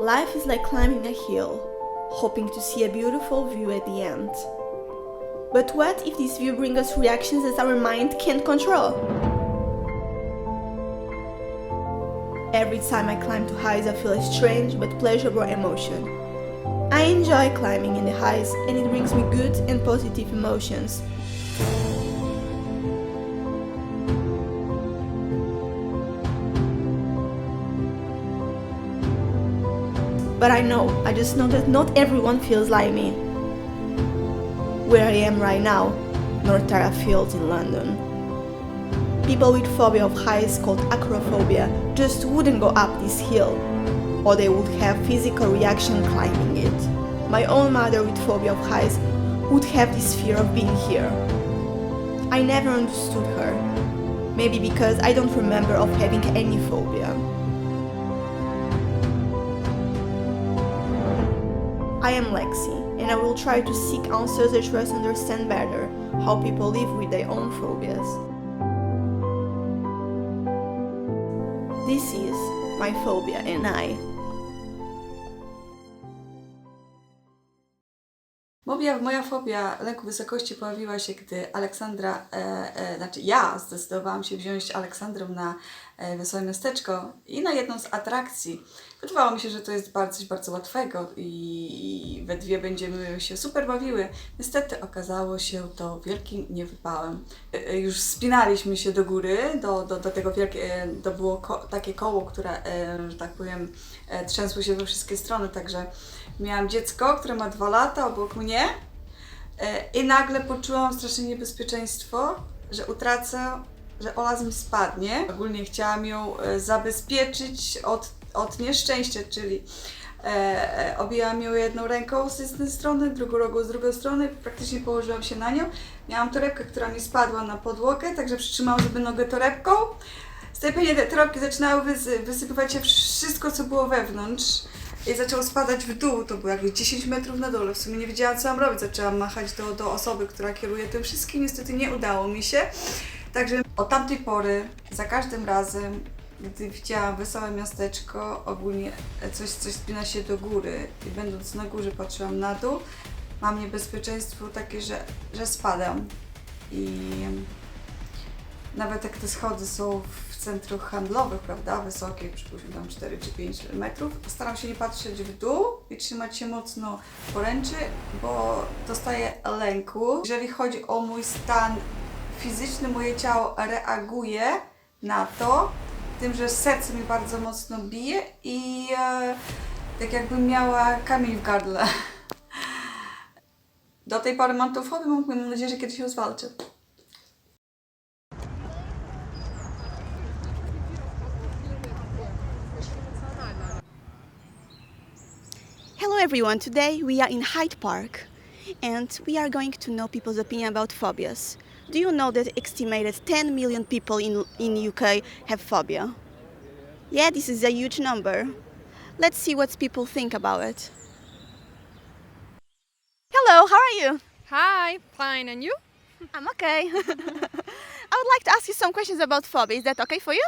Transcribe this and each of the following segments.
Life is like climbing a hill, hoping to see a beautiful view at the end. But what if this view brings us reactions that our mind can't control? Every time I climb to heights, I feel a strange but pleasurable emotion. I enjoy climbing in the heights, and it brings me good and positive emotions. But I just know that not everyone feels like me. Where I am right now, North Tara Fields in London. People with phobia of heights called Agoraphobia just wouldn't go up this hill, or they would have physical reaction climbing it. My own mother with phobia of heights would have this fear of being here. I never understood her, maybe because I don't remember of having any phobia. I am Lexi, and I will try to seek answers that help us understand better how people live with their own phobias. This is my Phobia and I. Moja fobia lęku wysokości pojawiła się, gdy ja zdecydowałam się wziąć Aleksandrę na wesołe miasteczko i na jedną z atrakcji. Wydawało mi się, że to jest coś bardzo łatwego i we dwie będziemy się super bawiły. Niestety okazało się to wielkim niewypałem. Już wspinaliśmy się do góry, do tego to było takie koło, które, że tak powiem, trzęsło się we wszystkie strony, także miałam dziecko, które ma 2 lata obok mnie i nagle poczułam straszne niebezpieczeństwo, że utracę, że Ola mi spadnie. Ogólnie chciałam ją zabezpieczyć od nieszczęścia, czyli objęłam ją jedną ręką z jednej strony, drugą ręką z drugiej strony, praktycznie położyłam się na nią. Miałam torebkę, która mi spadła na podłogę, także przytrzymałam sobie nogę torebką. Z tej te torebki zaczynały wysypywać się wszystko, co było wewnątrz. I zaczęło spadać w dół, to było jakieś 10 metrów na dole. W sumie nie wiedziałam, co mam robić. Zaczęłam machać do osoby, która kieruje tym wszystkim. Niestety nie udało mi się. Także od tamtej pory, za każdym razem, gdy widziałam wesołe miasteczko, ogólnie coś spina się do góry i będąc na górze patrzyłam na dół, mam niebezpieczeństwo takie, że spadam. I nawet jak te schody są w centrum handlowych, prawda, wysokie, przypuśćmy tam 4 czy 5 metrów, staram się nie patrzeć w dół i trzymać się mocno poręczy, bo dostaję lęku. Jeżeli chodzi o mój stan fizyczny, moje ciało reaguje na to, tym, że serce mi bardzo mocno bije i tak jakbym miała kamień w gardle. Do tej pory mam tą fobię, mam nadzieję, że kiedyś ją zwalczę. Hello everyone, today we are in Hyde Park and we are going to know people's opinion about phobias. Do you know that estimated 10 million people in UK have phobia? Yeah, this is a huge number. Let's see what people think about it. Hello, how are you? Hi, fine, and you? I'm okay. I would like to ask you some questions about phobia. Is that okay for you?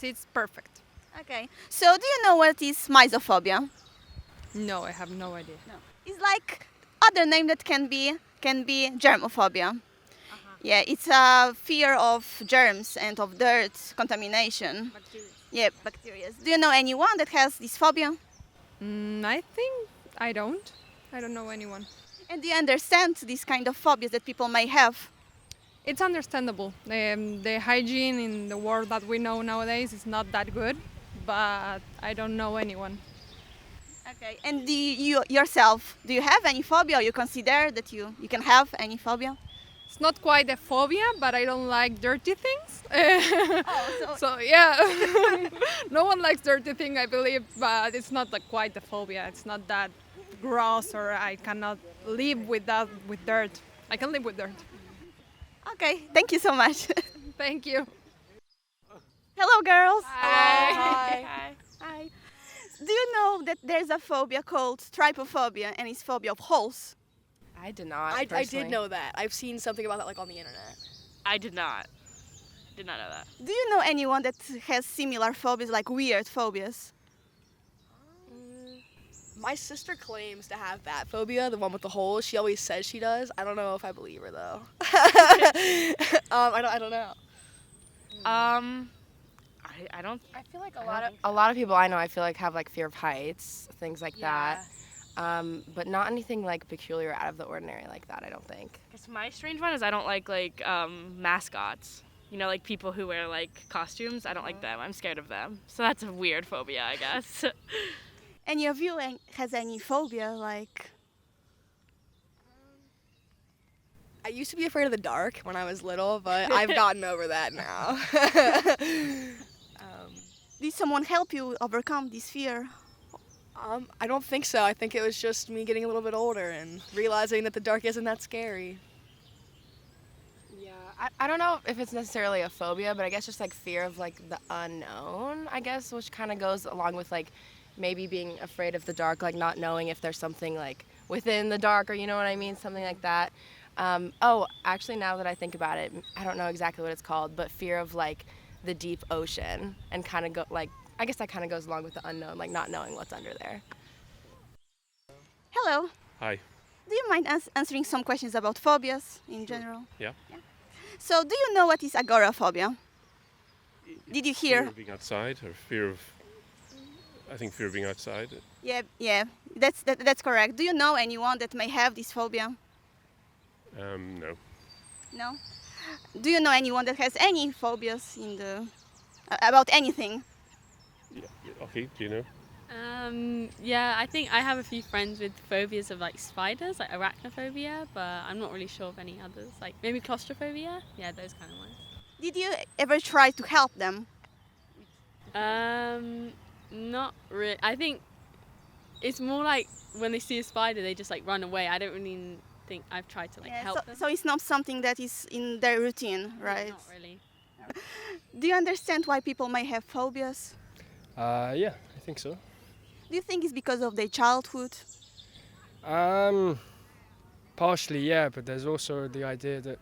It's perfect. Okay. So, do you know what is Mysophobia? No, I have no idea. No. It's like other name that can be germophobia. Yeah, it's a fear of germs and of dirt, contamination. Bacteria. Yeah, bacteria. Do you know anyone that has this phobia? I think I don't. I don't know anyone. And do you understand these kind of phobias that people may have? It's understandable. The hygiene in the world that we know nowadays is not that good, but I don't know anyone. Okay. And yourself, do you have any phobia, or you consider that you can have any phobia? It's not quite a phobia, but I don't like dirty things. Oh, So yeah, no one likes dirty things, I believe, but it's not quite a phobia. It's not that gross, or I cannot live with dirt. I can live with dirt. Okay, thank you so much. Thank you. Hello, girls. Hi. Hi. Hi. Do you know that there's a phobia called Trypophobia, and it's phobia of holes? I did not. I personally. did know that. I've seen something about that on the internet. I did not. Did not know that. Do you know anyone that has similar phobias, like weird phobias? My sister claims to have bat phobia, the one with the holes. She always says she does. I don't know if I believe her though. I don't know. I don't. I feel like a lot of people I know I feel like have like fear of heights, things like that. But not anything like peculiar out of the ordinary like that, I don't think. Guess my strange one is I don't like mascots. You know, like people who wear like costumes. I don't like them. I'm scared of them. So that's a weird phobia, I guess. Any of you has any phobia, like? I used to be afraid of the dark when I was little, but I've gotten over that now. Did someone help you overcome this fear? I don't think so. I think it was just me getting a little bit older and realizing that the dark isn't that scary. Yeah, I don't know if it's necessarily a phobia, but I guess just like fear of like the unknown, I guess, which kind of goes along with like maybe being afraid of the dark, like not knowing if there's something like within the dark or you know what I mean, something like that. Actually, now that I think about it, I don't know exactly what it's called, but fear of like the deep ocean and kind of go like, I guess that kind of goes along with the unknown, like not knowing what's under there. Hello. Hi. Do you mind answering some questions about phobias in general? Yeah. So, do you know what is agoraphobia? Did you hear? Fear of being outside, or fear of... I think fear of being outside. Yeah, that's correct. Do you know anyone that may have this phobia? No. No. Do you know anyone that has any phobias about anything? Yeah. Okay, do you know? Yeah, I think I have a few friends with phobias of like spiders, like arachnophobia, but I'm not really sure of any others. Like maybe claustrophobia? Yeah, those kind of ones. Did you ever try to help them? Not really. I think it's more like when they see a spider, they just like run away. I don't really think I've tried to like help them. So it's not something that is in their routine, right? Not really. Do you understand why people may have phobias? Yeah, I think so. Do you think it's because of their childhood? Partially, yeah, but there's also the idea that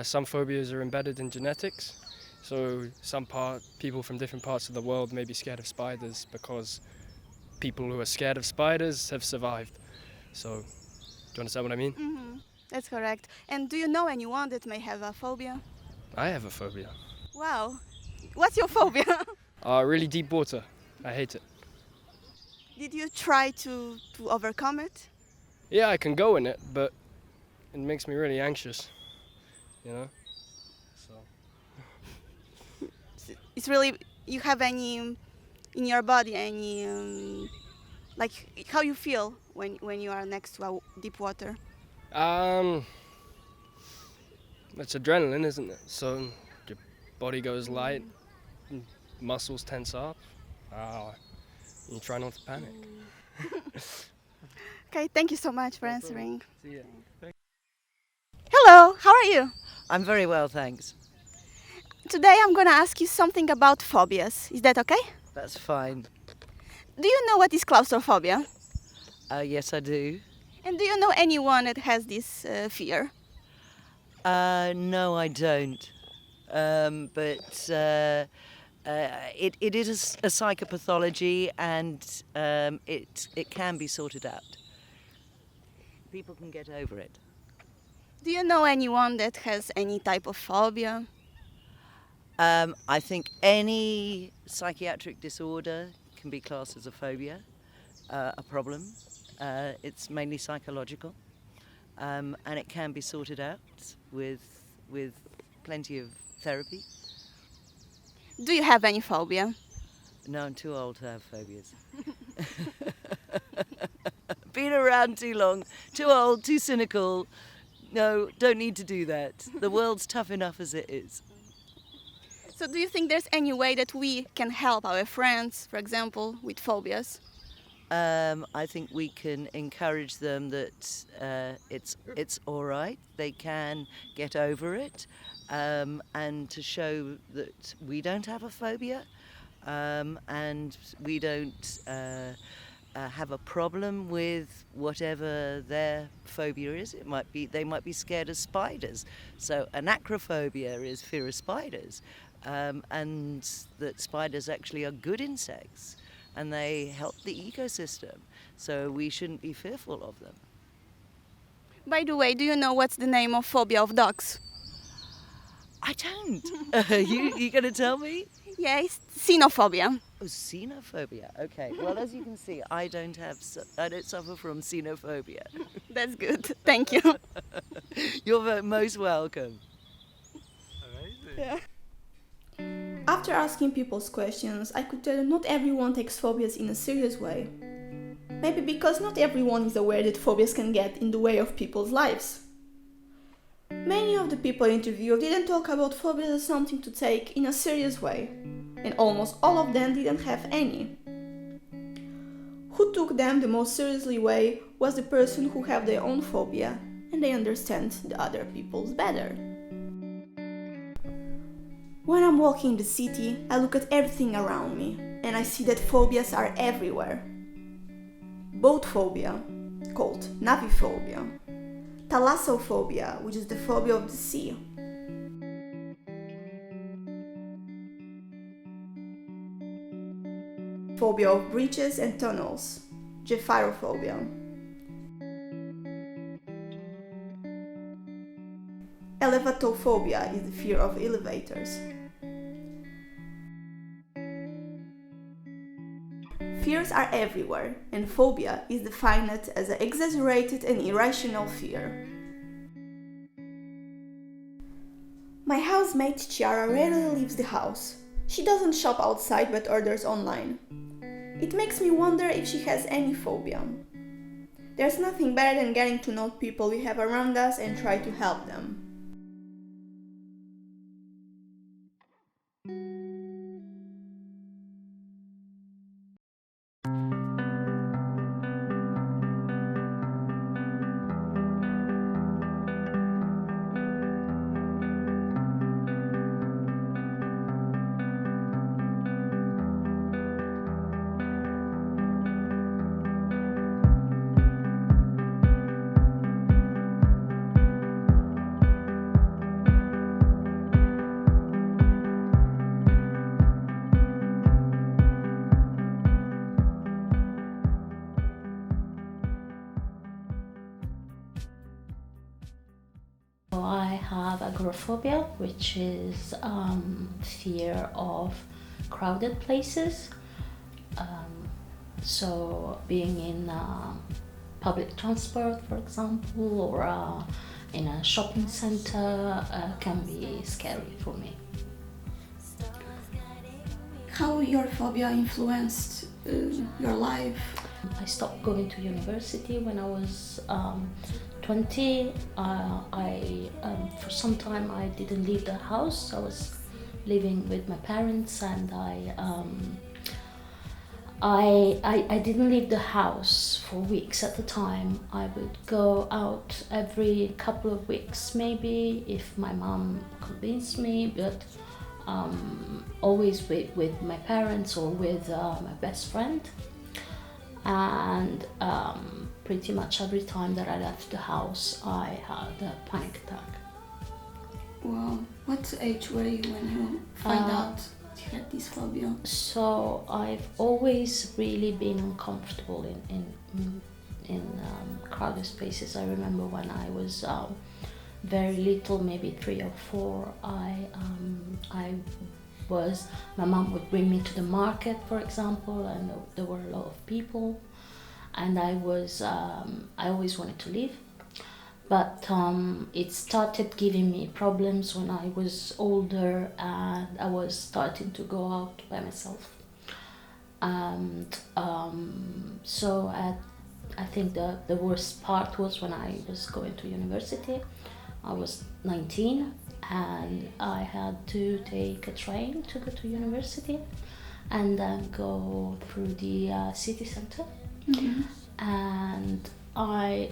some phobias are embedded in genetics. So people from different parts of the world may be scared of spiders because people who are scared of spiders have survived. So, do you understand what I mean? Mm-hmm. That's correct. And do you know anyone that may have a phobia? I have a phobia. Wow. What's your phobia? Really deep water. I hate it. Did you try to overcome it? Yeah, I can go in it, but it makes me really anxious, you know? So. It's really, you have any, in your body, any, like how you feel when you are next to deep water? It's adrenaline, isn't it? So your body goes light, muscles tense up. You try not to panic. Okay, thank you so much for answering. See ya. Hello, how are you? I'm very well, thanks. Today I'm going to ask you something about phobias. Is that okay? That's fine. Do you know what is claustrophobia? Yes, I do. And do you know anyone that has this fear? No, I don't. But it is a psychopathology, and it can be sorted out. People can get over it. Do you know anyone that has any type of phobia? I think any psychiatric disorder can be classed as a phobia, a problem. It's mainly psychological, and it can be sorted out with plenty of therapy. Do you have any phobia? No, I'm too old to have phobias. Been around too long, too old, too cynical. No, don't need to do that. The world's tough enough as it is. So do you think there's any way that we can help our friends, for example, with phobias? I think we can encourage them that it's all right. They can get over it, and to show that we don't have a phobia, and we don't have a problem with whatever their phobia is. They might be scared of spiders. So an acrophobia is fear of spiders, and that spiders actually are good insects. and they help the ecosystem. So we shouldn't be fearful of them. By the way, do you know what's the name of phobia of dogs? I don't. You going to tell me? Yeah, it's xenophobia. Oh, xenophobia. Okay. Well, as you can see, I don't suffer from xenophobia. That's good. Thank you. You're most welcome. Amazing. Yeah. After asking people's questions, I could tell that not everyone takes phobias in a serious way. Maybe because not everyone is aware that phobias can get in the way of people's lives. Many of the people interviewed didn't talk about phobias as something to take in a serious way, and almost all of them didn't have any. Who took them the most seriously way was the person who have their own phobia, and they understand the other people's better. When I'm walking in the city, I look at everything around me, and I see that phobias are everywhere. Boat phobia, called naviphobia, thalassophobia, which is the phobia of the sea, phobia of bridges and tunnels, gephyrophobia, elevatophobia is the fear of elevators. Fears are everywhere, and phobia is defined as an exaggerated and irrational fear. My housemate Chiara rarely leaves the house. She doesn't shop outside but orders online. It makes me wonder if she has any phobia. There's nothing better than getting to know people we have around us and try to help them. I have agoraphobia, which is fear of crowded places. So being in public transport, for example, or in a shopping center can be scary for me. How your phobia influenced your life? I stopped going to university when I was 20. For some time I didn't leave the house. I was living with my parents, and I didn't leave the house for weeks at a time. I would go out every couple of weeks maybe if my mom convinced me, but always with my parents or with my best friend. And pretty much every time that I left the house, I had a panic attack. Wow. What age were you when you found out you had this phobia? So I've always really been uncomfortable in crowded spaces. I remember when I was very little, maybe 3 or 4, my mom would bring me to the market, for example, and there were a lot of people, and I always wanted to leave, but it started giving me problems when I was older, and I was starting to go out by myself, and so I think the worst part was when I was going to university. I was 19, and I had to take a train to go to university and then go through the city center. Mm-hmm. And a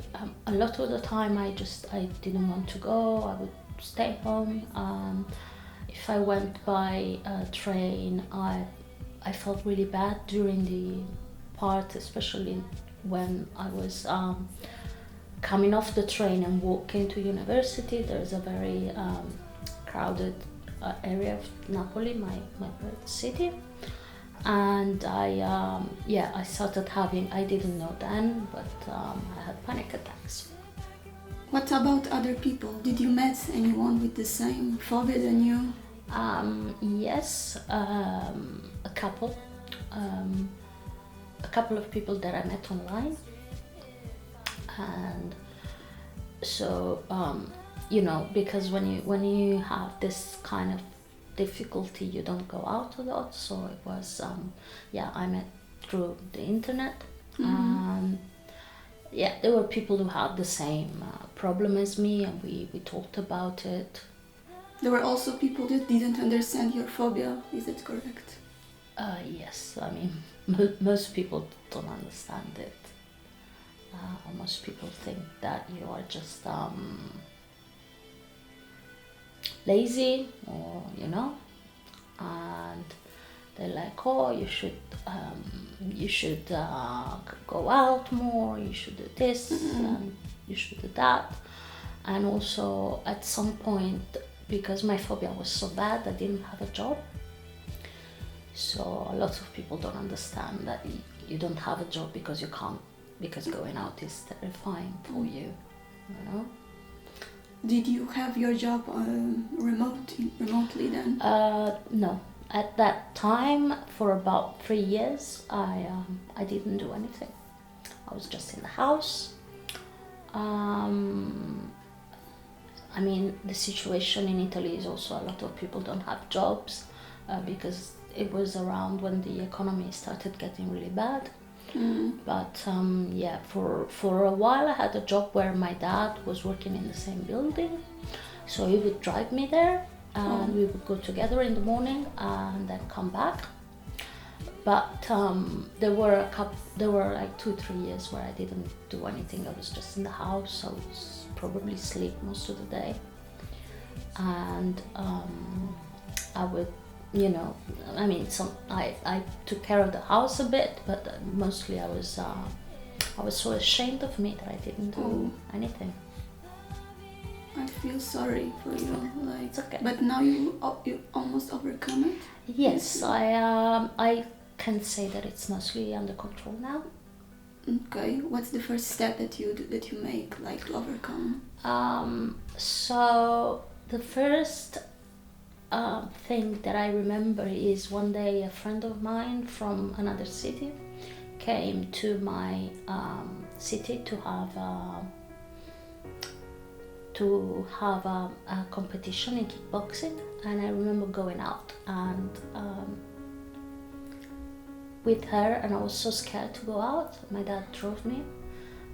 lot of the time I didn't want to go. I would stay home. If I went by a train, I felt really bad during the part, especially when I was coming off the train and walking to university. There's a very crowded area of Napoli, my birth city, And I started having, I didn't know then, but I had panic attacks. What about other people? Did you meet anyone with the same phobia than you? Yes, a couple of people that I met online. And so, because when you have this kind of difficulty, you don't go out a lot. So it was, I met through the internet. There were people who had the same problem as me, and we talked about it. There were also people that didn't understand your phobia, is that correct? Yes, I mean, most people don't understand it. Most people think that you are just lazy, or and they're like, oh, you should go out more, you should do this, and you should do that. And also at some point, because my phobia was so bad, I didn't have a job. So a lot of people don't understand that you don't have a job because you can't, because going out is terrifying for you, Did you have your job remotely then? No. At that time, for about 3 years, I didn't do anything. I was just in the house. I mean, the situation in Italy is also a lot of people don't have jobs because it was around when the economy started getting really bad. But for a while I had a job where my dad was working in the same building, so he would drive me there and we would go together in the morning and then come back. But there were like 2-3 years where I didn't do anything. I was just in the house. I would probably sleep most of the day, and I would, I took care of the house a bit, but mostly I was so ashamed of me that I didn't do anything. I feel sorry for you. It's okay. But now you almost overcome it? Yes, I can say that it's mostly under control now. Okay, what's the first step that you make, like, to overcome? So the first thing that I remember is one day a friend of mine from another city came to my city to have a competition in kickboxing, and I remember going out and with her, and I was so scared to go out. My dad drove me,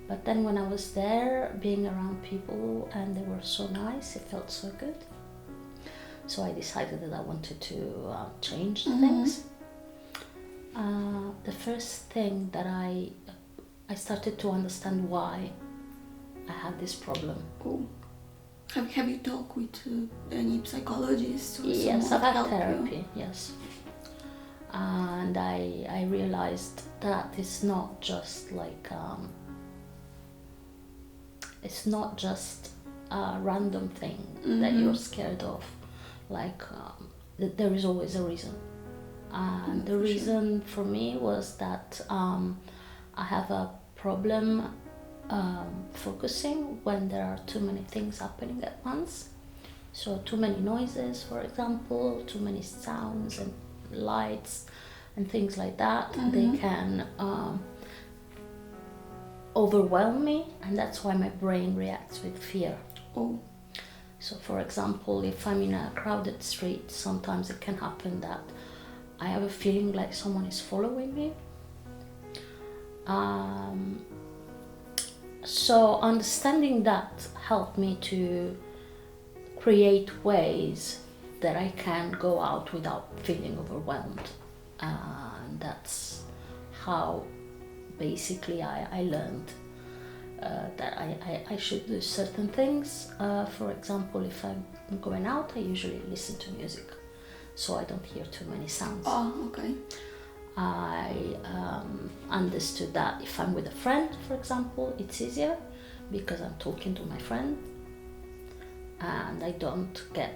but then when I was there, being around people and they were so nice, it felt so good. So I decided that I wanted to change things. The first thing that I started to understand why I had this problem. Oh. Have you talked with any psychologist or Yes, someone I've to had help therapy, you? yes. And I realized that it's not just like it's not just a random thing that you're scared of. Like there is always a reason, and the reason for me was that I have a problem focusing when there are too many things happening at once. So too many noises, for example, too many sounds and lights and things like that, they can overwhelm me, and that's why my brain reacts with fear. So for example, if I'm in a crowded street, sometimes it can happen that I have a feeling like someone is following me. So understanding that helped me to create ways that I can go out without feeling overwhelmed. And that's how basically I learned that I should do certain things. For example, if I'm going out, I usually listen to music, so I don't hear too many sounds. Oh, okay. I understood that if I'm with a friend, for example, it's easier because I'm talking to my friend and I don't get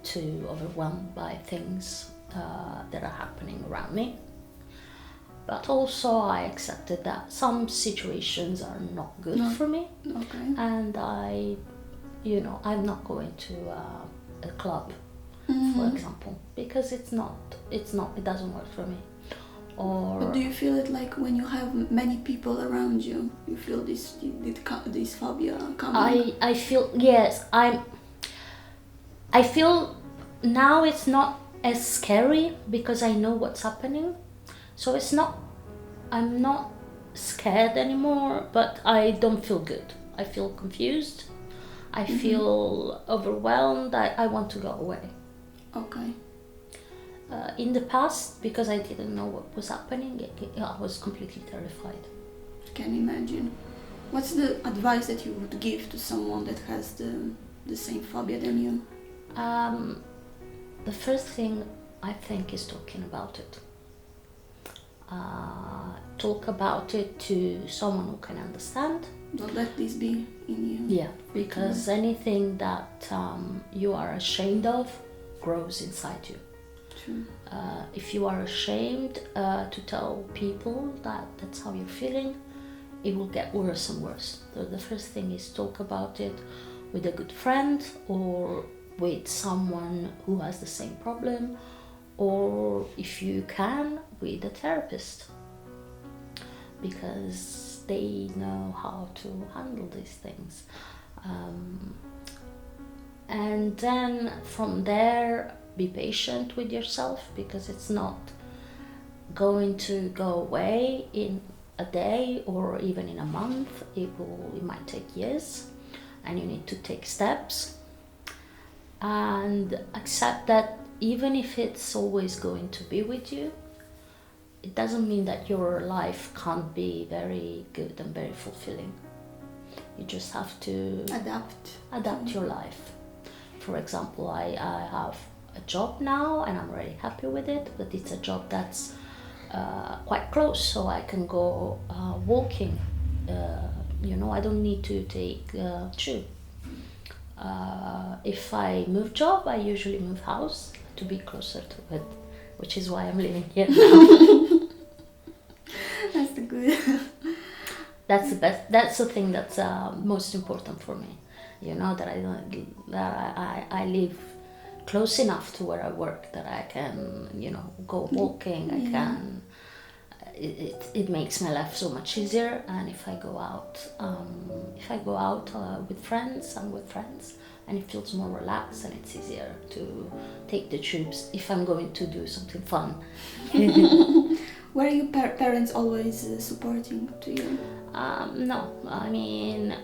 too overwhelmed by things that are happening around me. but also I accepted that some situations are not good for me, and I'm not going to a club, for example, because it doesn't work for me. Or But do you feel it like when you have many people around you, you feel this phobia coming? I feel, yes, I feel now it's not as scary because I know what's happening. So I'm not scared anymore, but I don't feel good. I feel confused. I feel overwhelmed. I want to go away. Okay. In the past, because I didn't know what was happening, I was completely terrified. Can imagine. What's the advice that you would give to someone that has the same phobia than you? The first thing I think is talking about it. Talk about it to someone who can understand. Don't let this be in you. Yeah, because anything that you are ashamed of grows inside you. True. If you are ashamed to tell people that that's how you're feeling, it will get worse and worse. So the first thing is talk about it with a good friend or with someone who has the same problem, or if you can, with a therapist, because they know how to handle these things. And then from there, be patient with yourself, because it's not going to go away in a day or even in a month. It might take years, and you need to take steps and accept that even if it's always going to be with you, it doesn't mean that your life can't be very good and very fulfilling. You just have to adapt your life. For example, I have a job now and I'm really happy with it, but it's a job that's quite close, so I can go walking. I don't need to take tube. If I move job, I usually move house to be closer to it, which is why I'm living here now. That's the good. That's the best. That's the thing that's most important for me. That I live close enough to where I work that I can, go walking. I can. It makes my life so much easier. And if I go out, with friends, I'm with friends, and it feels more relaxed and it's easier to take the tubes if I'm going to do something fun. Were your parents always supporting to you? No, I mean,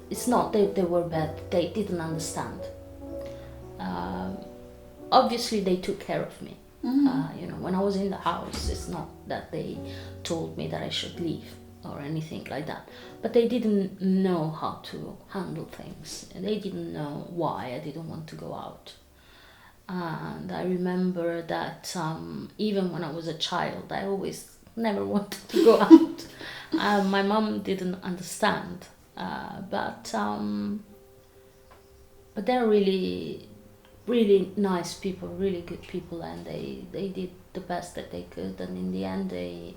it's not that they were bad, they didn't understand. Obviously they took care of me. When I was in the house, it's not that they told me that I should leave or anything like that, but they didn't know how to handle things. They didn't know why I didn't want to go out. And I remember that even when I was a child, I always never wanted to go out. My mom didn't understand, but they're really, really nice people, really good people, and they did the best that they could, and in the end they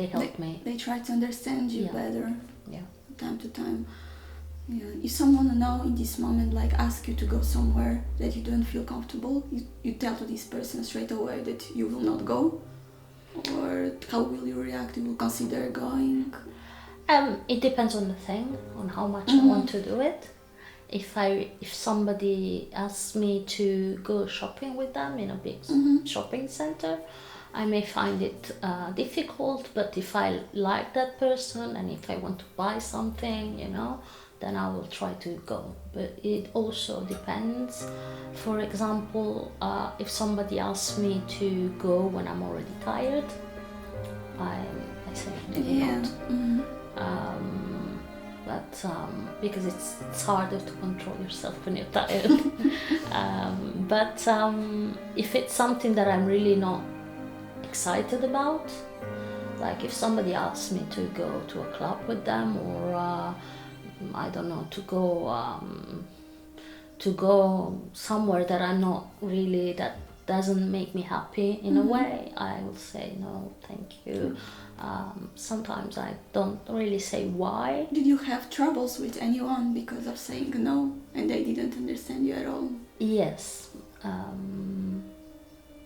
helped me. They tried to understand you better. Yeah. Time to time. Yeah. If someone now in this moment ask you to go somewhere that you don't feel comfortable, you tell to this person straight away that you will not go, or how will you react? You will consider going? It depends on the thing, on how much I want to do it. If somebody asks me to go shopping with them in a big shopping center, I may find it difficult, but if I like that person and if I want to buy something, then I will try to go. But it also depends. For example, if somebody asks me to go when I'm already tired, I say maybe not. But because it's harder to control yourself when you're tired. But if it's something that I'm really not excited about, like if somebody asks me to go to a club with them, or I don't know, to go to go somewhere that I'm not really, that doesn't make me happy in a way, I will say no, thank you. Sometimes I don't really say why. Did you have troubles with anyone because of saying no and they didn't understand you at all? Yes,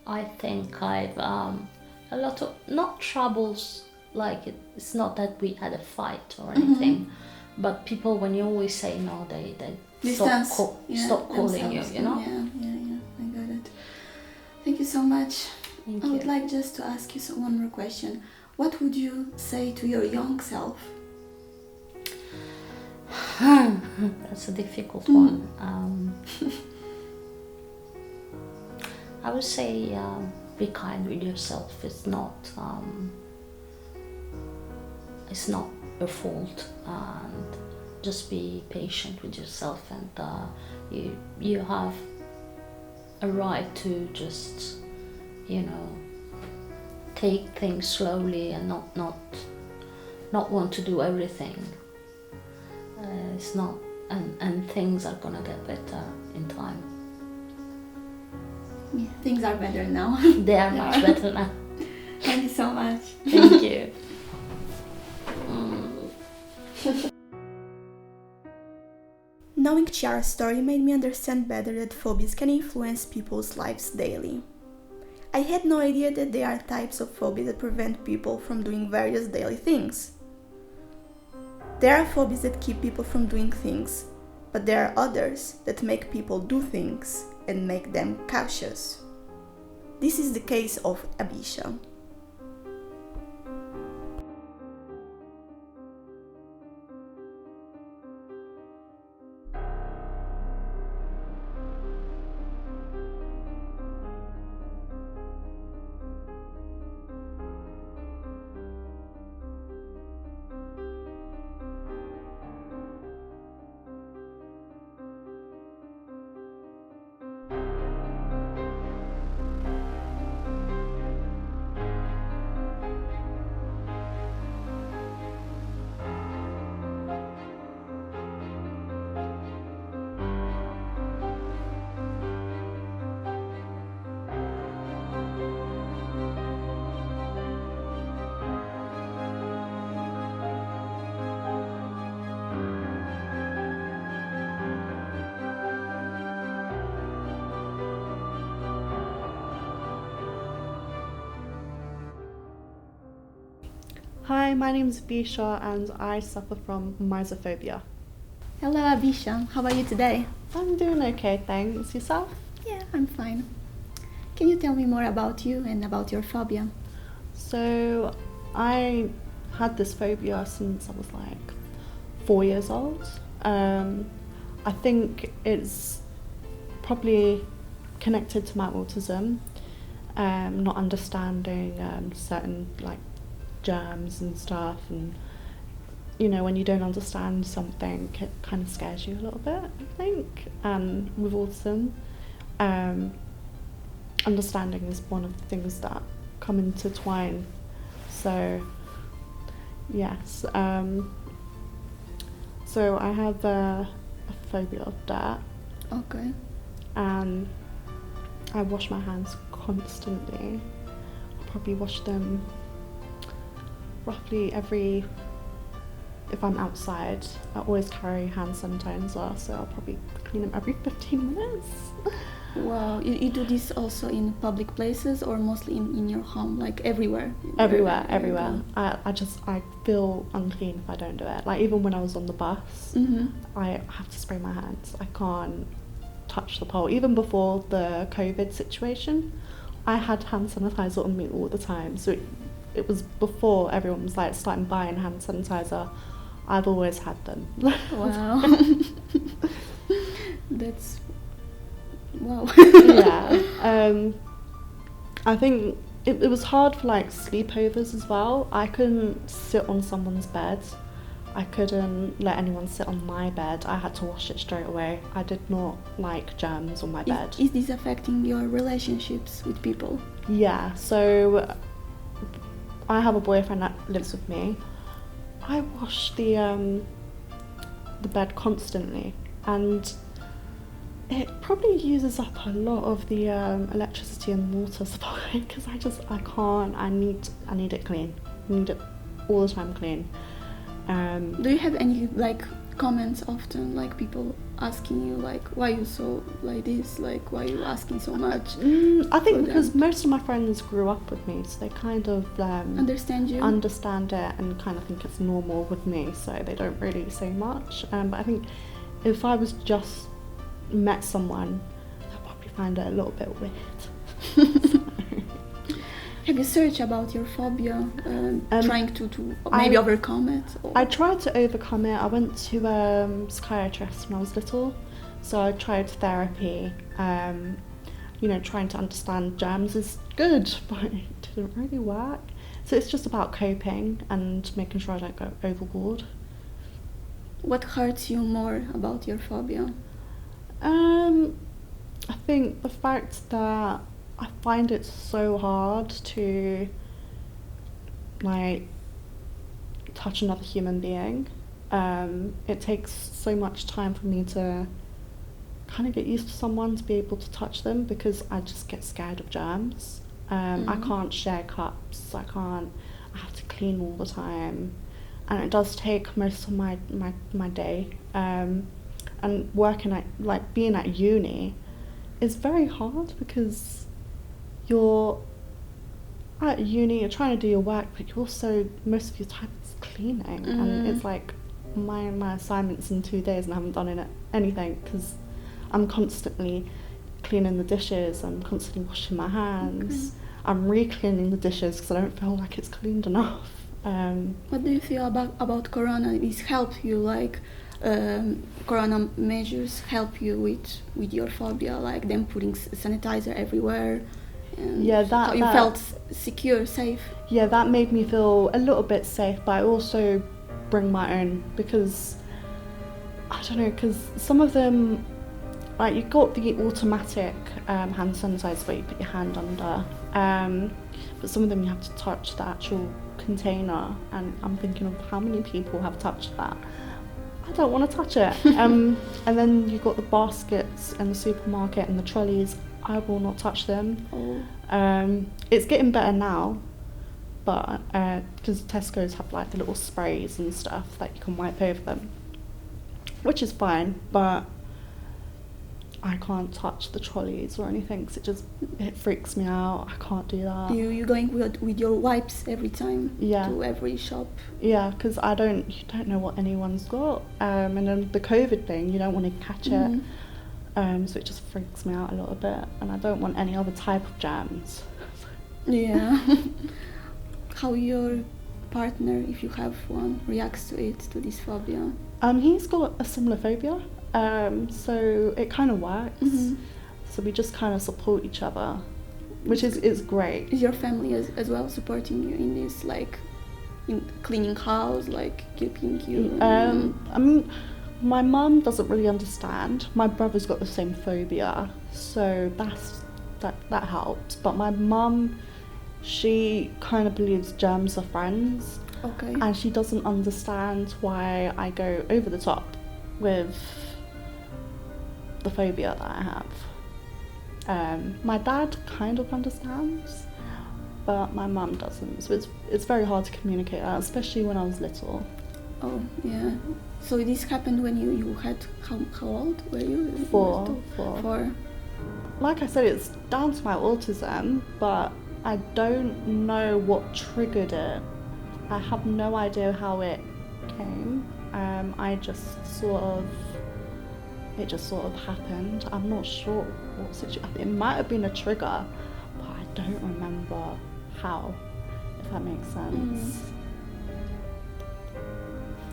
I think I've a lot of, not troubles, like it's not that we had a fight or anything, but people, when you always say no, they Distance, stop calling you, themselves. you know? Yeah, I got it. Thank you so much. Thank I would you. like just to ask you one more question. What would you say to your young self? That's a difficult one. I would say be kind with yourself. It's not your fault, and just be patient with yourself, and you have a right to just, you know, take things slowly and not want to do everything. It's not, and things are gonna get better in time. Yeah, things are better now. They are much better now. Thank you so much. Thank you. Knowing Chiara's story made me understand better that phobias can influence people's lives daily. I had no idea that there are types of phobia that prevent people from doing various daily things. There are phobias that keep people from doing things, but there are others that make people do things and make them cautious. This is the case of Abisha. Hi, my name is Bisha and I suffer from Mysophobia. Hello Abisha, how are you today? I'm doing okay, thanks. Yourself? Yeah, I'm fine. Can you tell me more about you and about your phobia? So, I had this phobia since I was like 4 years old. I think it's probably connected to my autism, not understanding certain like germs and stuff, and you know, when you don't understand something, it kind of scares you a little bit, I think. And with autism, understanding is one of the things that come intertwine. So yes, so I have a phobia of dirt. Okay. And I wash my hands constantly. I probably wash them roughly if I'm outside. I always carry hand sanitizer, so I'll probably clean them every 15 minutes. Wow, you do this also in public places or mostly in your home, like everywhere? Everywhere. I feel unclean if I don't do it. Like even when I was on the bus, I have to spray my hands. I can't touch the pole. Even before the COVID situation, I had hand sanitizer on me all the time. So it was before everyone was like starting buying hand sanitizer. I've always had them. Wow. That's wow. Yeah. I think it was hard for like sleepovers as well. I couldn't sit on someone's bed. I couldn't let anyone sit on my bed. I had to wash it straight away. I did not like germs on my bed. Is this affecting your relationships with people? Yeah, so I have a boyfriend that lives with me. I wash the bed constantly, and It probably uses up a lot of the electricity and water supply because I can't. I need it clean. I need it all the time clean. Do you have any like comments often, like people asking you like why you so like this, like why you asking so much? I think because most of my friends grew up with me, so they kind of understand it and kind of think it's normal with me, so they don't really say much. But I think if I was just met someone, I'd probably find it a little bit weird. Have you searched about your phobia, trying to maybe overcome it? Or? I tried to overcome it. I went to a psychiatrist when I was little, so I tried therapy. Trying to understand germs is good, but it didn't really work. So it's just about coping and making sure I don't go overboard. What hurts you more about your phobia? I think the fact that I find it so hard to like touch another human being. It takes so much time for me to kind of get used to someone to be able to touch them because I just get scared of germs. I can't share cups. I have to clean all the time, and it does take most of my day. And being at uni is very hard because you're at uni, you're trying to do your work, but you also, most of your time is cleaning, and it's like my assignment's in 2 days and I haven't done anything because I'm constantly cleaning the dishes, I'm constantly washing my hands, I'm re-cleaning the dishes because I don't feel like it's cleaned enough. What do you feel about Corona? Is help you like Corona measures help you with your phobia, like them putting sanitizer everywhere? And you felt secure, safe? Yeah, that made me feel a little bit safe, but I also bring my own because I don't know, because some of them, like you got the automatic hand sanitizer where you put your hand under, but some of them you have to touch the actual container, and I'm thinking of how many people have touched that. I don't want to touch it. And then you've got the baskets in the supermarket and the trolleys. I will not touch them. It's getting better now, but because Tesco's have like the little sprays and stuff that you can wipe over them, which is fine, but I can't touch the trolleys or anything because it freaks me out. I can't do that. You going with your wipes every time to every shop? Yeah, because you don't know what anyone's got, and then the COVID thing, you don't want to catch it. So it just freaks me out a little bit, and I don't want any other type of germs. Yeah. How your partner, if you have one, reacts to this phobia? He's got a similar phobia, so it kind of works. So we just kind of support each other, which is great. Is your family as well supporting you in this, like in cleaning house, like keeping you? I mean, my mum doesn't really understand. My brother's got the same phobia, so that helps. But my mum, she kind of believes germs are friends. Okay. And she doesn't understand why I go over the top with the phobia that I have. My dad kind of understands, but my mum doesn't. So it's very hard to communicate that, especially when I was little. Oh, yeah. So this happened when you had, how old were you? 4. 4. Like I said, it's down to my autism, but I don't know what triggered it. I have no idea how it came. It just sort of happened. I'm not sure what situation. It might have been a trigger, but I don't remember how, if that makes sense.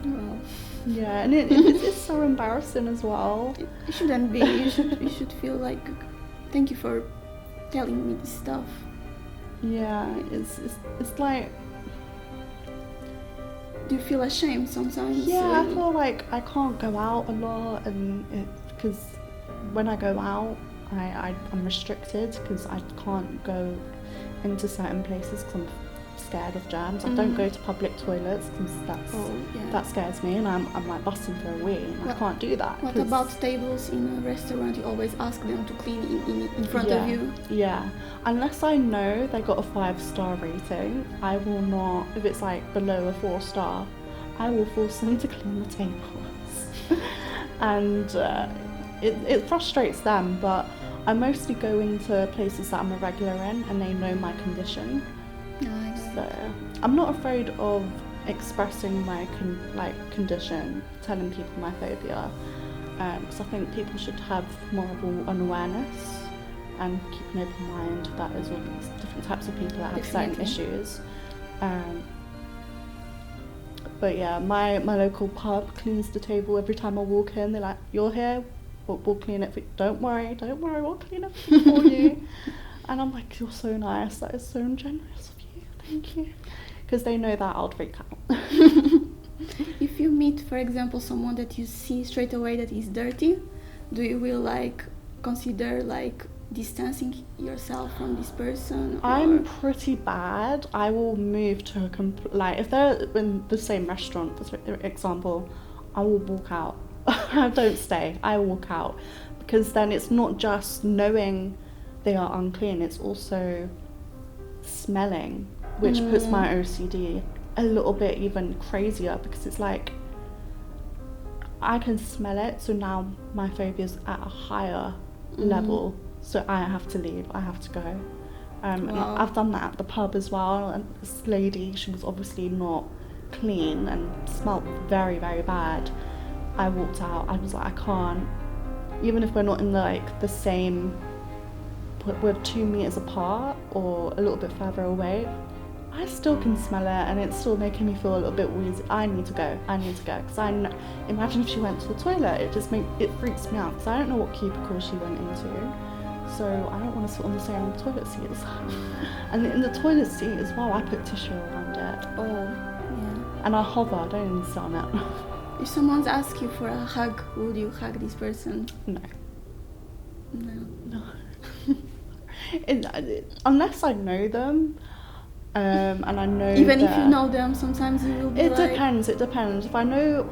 Well, yeah, and it's so embarrassing as well. It shouldn't be. You should feel like, thank you for telling me this stuff. Yeah, it's like. Do you feel ashamed sometimes? Yeah, I feel like I can't go out a lot, and because when I go out, I'm restricted because I can't go into certain places because I'm scared of germs. I don't go to public toilets because that scares me, and I'm like busting for a wee, and I can't do that. What about tables in a restaurant? You always ask them to clean in front of you. Yeah, unless I know they got a 5-star rating, I will not. If it's like below a 4-star, I will force them to clean the tables, and it frustrates them. But I mostly go into places that I'm a regular in, and they know my condition. So I'm not afraid of expressing my condition, telling people my phobia, because I think people should have more of an awareness and keep an open mind that there's all these different types of people that have certain issues. But yeah, my local pub cleans the table every time I walk in. They're like, "You're here, we'll clean it for you. Don't worry, we'll clean it for you." And I'm like, "You're so nice, that is so generous of you, thank you." Because they know that I'll freak out. If you meet, for example, someone that you see straight away that is dirty, do you will consider distancing yourself from this person? I'm pretty bad. I will move to if they're in the same restaurant, for example, I will walk out. I don't stay, I walk out, because then it's not just knowing they are unclean, it's also smelling, which puts my OCD a little bit even crazier, because it's like I can smell it, so now my phobia is at a higher level, so I have to leave, I have to go. And I've done that at the pub as well, and this lady, she was obviously not clean and smelled very, very bad. I walked out, I was like, I can't, even if we're not in the same, we're 2 meters apart or a little bit further away, I still can smell it, and it's still making me feel a little bit wheezy. I need to go, because I know, imagine if she went to the toilet, it freaks me out, because I don't know what cubicle she went into, so I don't want to sit on the same toilet seat as her. And in the toilet seat as well, I put tissue around it. Oh, yeah. And I hover, I don't even sit on it. If someone asks you for a hug, would you hug this person? No. No. Unless I know them, and I know even if you know them, sometimes you will be it depends. If I know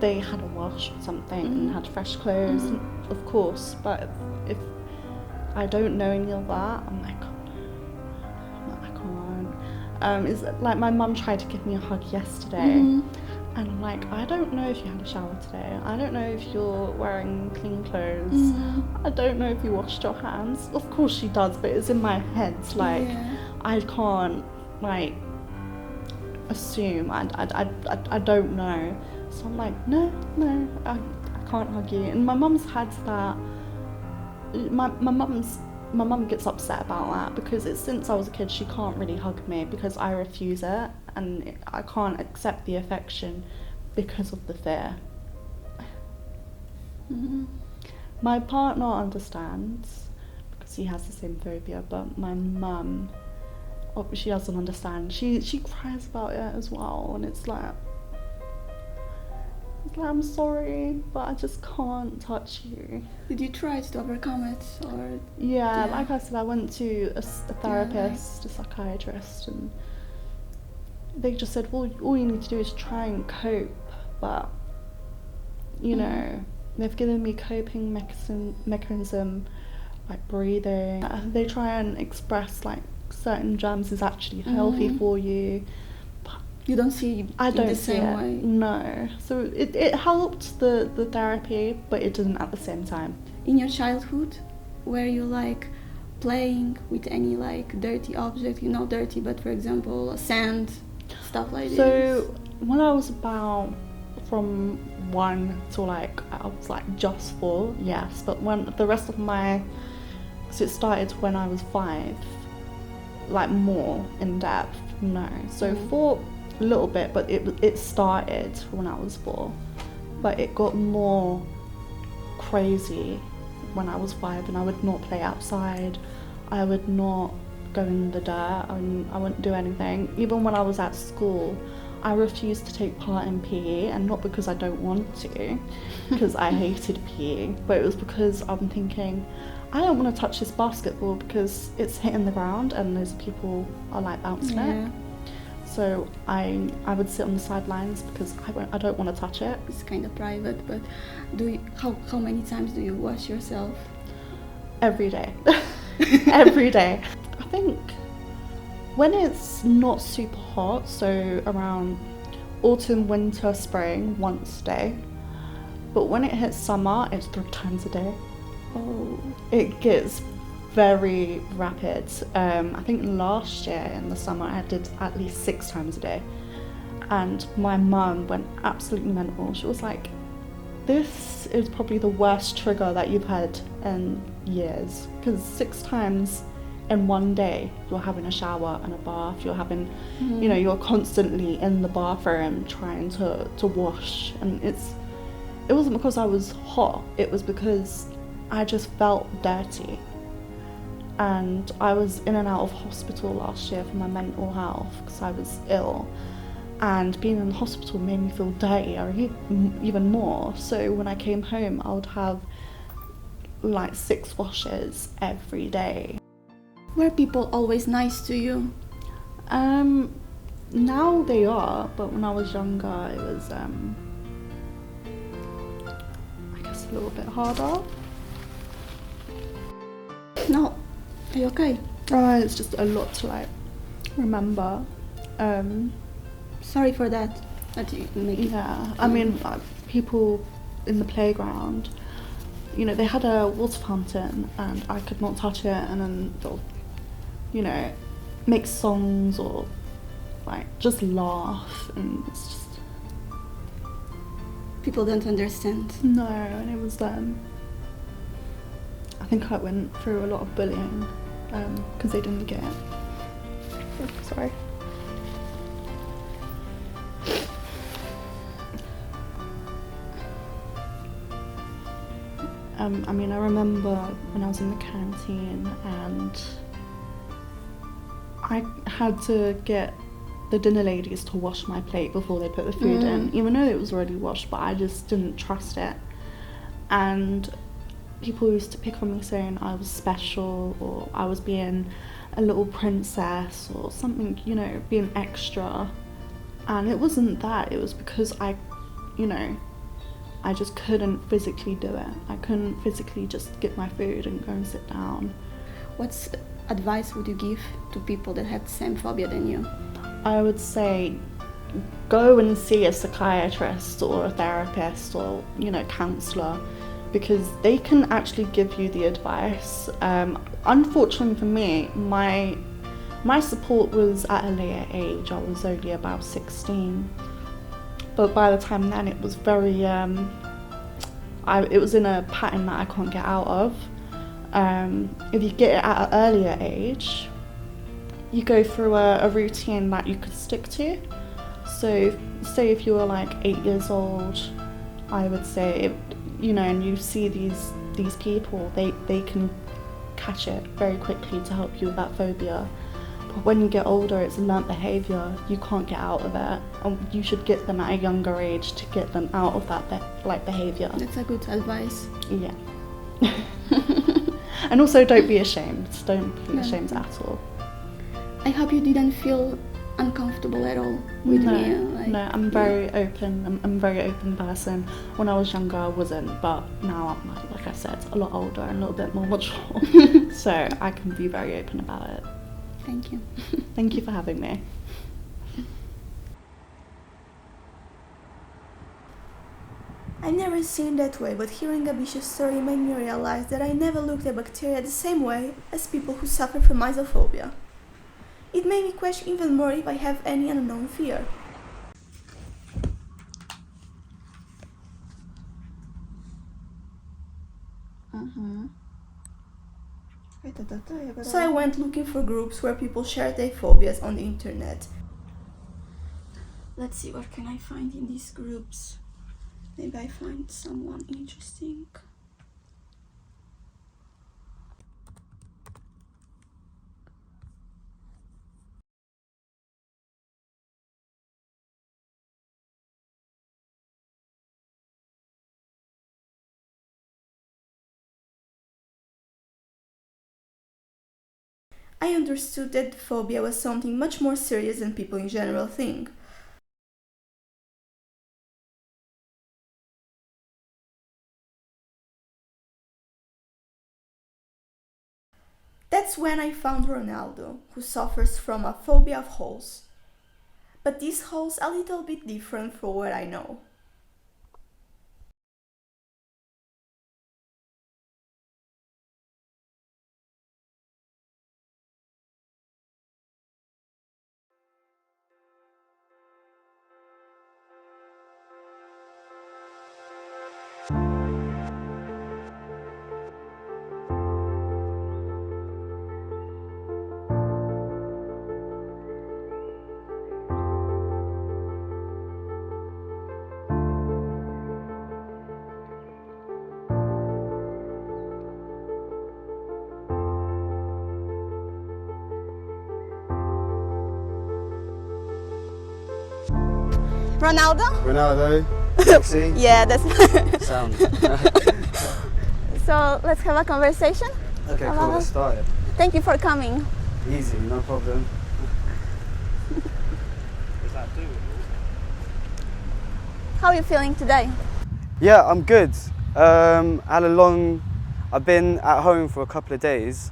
they had a wash or something and had fresh clothes, of course, but if I don't know any of that, I'm like, I can't. It's like my mum tried to give me a hug yesterday, and I'm like, I don't know if you had a shower today, I don't know if you're wearing clean clothes, I don't know if you washed your hands. Of course she does, but it's in my head, I can't assume, I don't know. So I'm like, no, I can't hug you. And my mum's had that, my mum gets upset about that, because it's since I was a kid she can't really hug me because I refuse it, and I can't accept the affection because of the fear. My partner understands because he has the same phobia, but my mum, she doesn't understand. She cries about it as well, and it's like I'm sorry, but I just can't touch you. Did you try to overcome it, or? Yeah, like I said, I went to a therapist, a psychiatrist, and they just said, well, all you need to do is try and cope. But you know, they've given me coping mechanism like breathing. They try and express certain germs is actually healthy for you. You don't see I don't the see same it. way. No. So it helped the therapy, but it didn't at the same time. In your childhood, were you playing with any dirty object? Dirty, but for example, sand, stuff like this. So when I was about from 1 to I was just 4, yes. But when the rest of so it started when I was 5, more in depth. No. So 4. A little bit, but it started when I was 4, but it got more crazy when I was 5, and I would not play outside, I would not go in the dirt, I wouldn't do anything. Even when I was at school, I refused to take part in PE, and not because I don't want to, because I hated PE, but it was because I'm thinking I don't want to touch this basketball because it's hitting the ground and those people are like bouncing it. So I would sit on the sidelines because I don't want to touch it. It's kind of private, but how many times do you wash yourself? Every day. Every day. I think when it's not super hot, so around autumn, winter, spring, once a day. But when it hits summer, it's 3 times a day. Oh. It gets very rapid. I think last year in the summer I did at least 6 times a day. And my mum went absolutely mental. She was like, this is probably the worst trigger that you've had in years. Because 6 times in one day, you're having a shower and a bath, you're having, you know, you're constantly in the bathroom trying to wash. And it wasn't because I was hot, it was because I just felt dirty. And I was in and out of hospital last year for my mental health because I was ill. And being in the hospital made me feel dirty even more. So when I came home, I would have like 6 washes every day. Were people always nice to you? Now they are, but when I was younger, it was, I guess a little bit harder. No, are you okay? It's just a lot to like remember. Sorry for that. Yeah, I mean, people in the playground, you know, they had a water fountain and I could not touch it, and then they'll, you know, make songs or like just laugh, and it's just... People don't understand. No, and it was I think I went through a lot of bullying because they didn't get it. Oh, sorry. I mean, I remember when I was in the canteen and I had to get the dinner ladies to wash my plate before they put the food in, even though it was already washed, but I just didn't trust it. And people used to pick on me saying I was special or I was being a little princess or something, you know, being extra. And it wasn't that, it was because I just couldn't physically do it. I couldn't physically just get my food and go and sit down. What advice would you give to people that have the same phobia than you? I would say go and see a psychiatrist or a therapist or, you know, counsellor, because they can actually give you the advice. Unfortunately for me, my support was at a later age. I was only about 16. But by the time then, it was very, it was in a pattern that I can't get out of. If you get it at an earlier age, you go through a routine that you could stick to. So, say if you were like 8 years old, I would say, you know, and you see these people, they can catch it very quickly to help you with that phobia. But when you get older, it's learnt behaviour. You can't get out of it, and you should get them at a younger age to get them out of that behaviour. That's a good advice. Yeah. And also, don't be ashamed. Don't be ashamed at all. I hope you didn't feel uncomfortable at all with me. No, I'm very open. I'm a very open person. When I was younger, I wasn't, but now I'm, like I said, a lot older and a little bit more mature. So I can be very open about it. Thank you. Thank you for having me. I've never seen it that way, but hearing Abisha's story made me realize that I never looked at bacteria the same way as people who suffer from mysophobia. It made me question even more if I have any unknown fear. So I went looking for groups where people share their phobias on the internet. Let's see, what can I find in these groups? Maybe I find someone interesting. I understood that phobia was something much more serious than people in general think. That's when I found Ronaldo, who suffers from a phobia of holes. But this hole's a little bit different from what I know. Ronaldo? Ronaldo, Lexi. Yeah, that's Sound. So let's have a conversation. Okay, cool, let's start it. Thank you for coming. Easy, no problem. How are you feeling today? Yeah, I'm good. I've been at home for a couple of days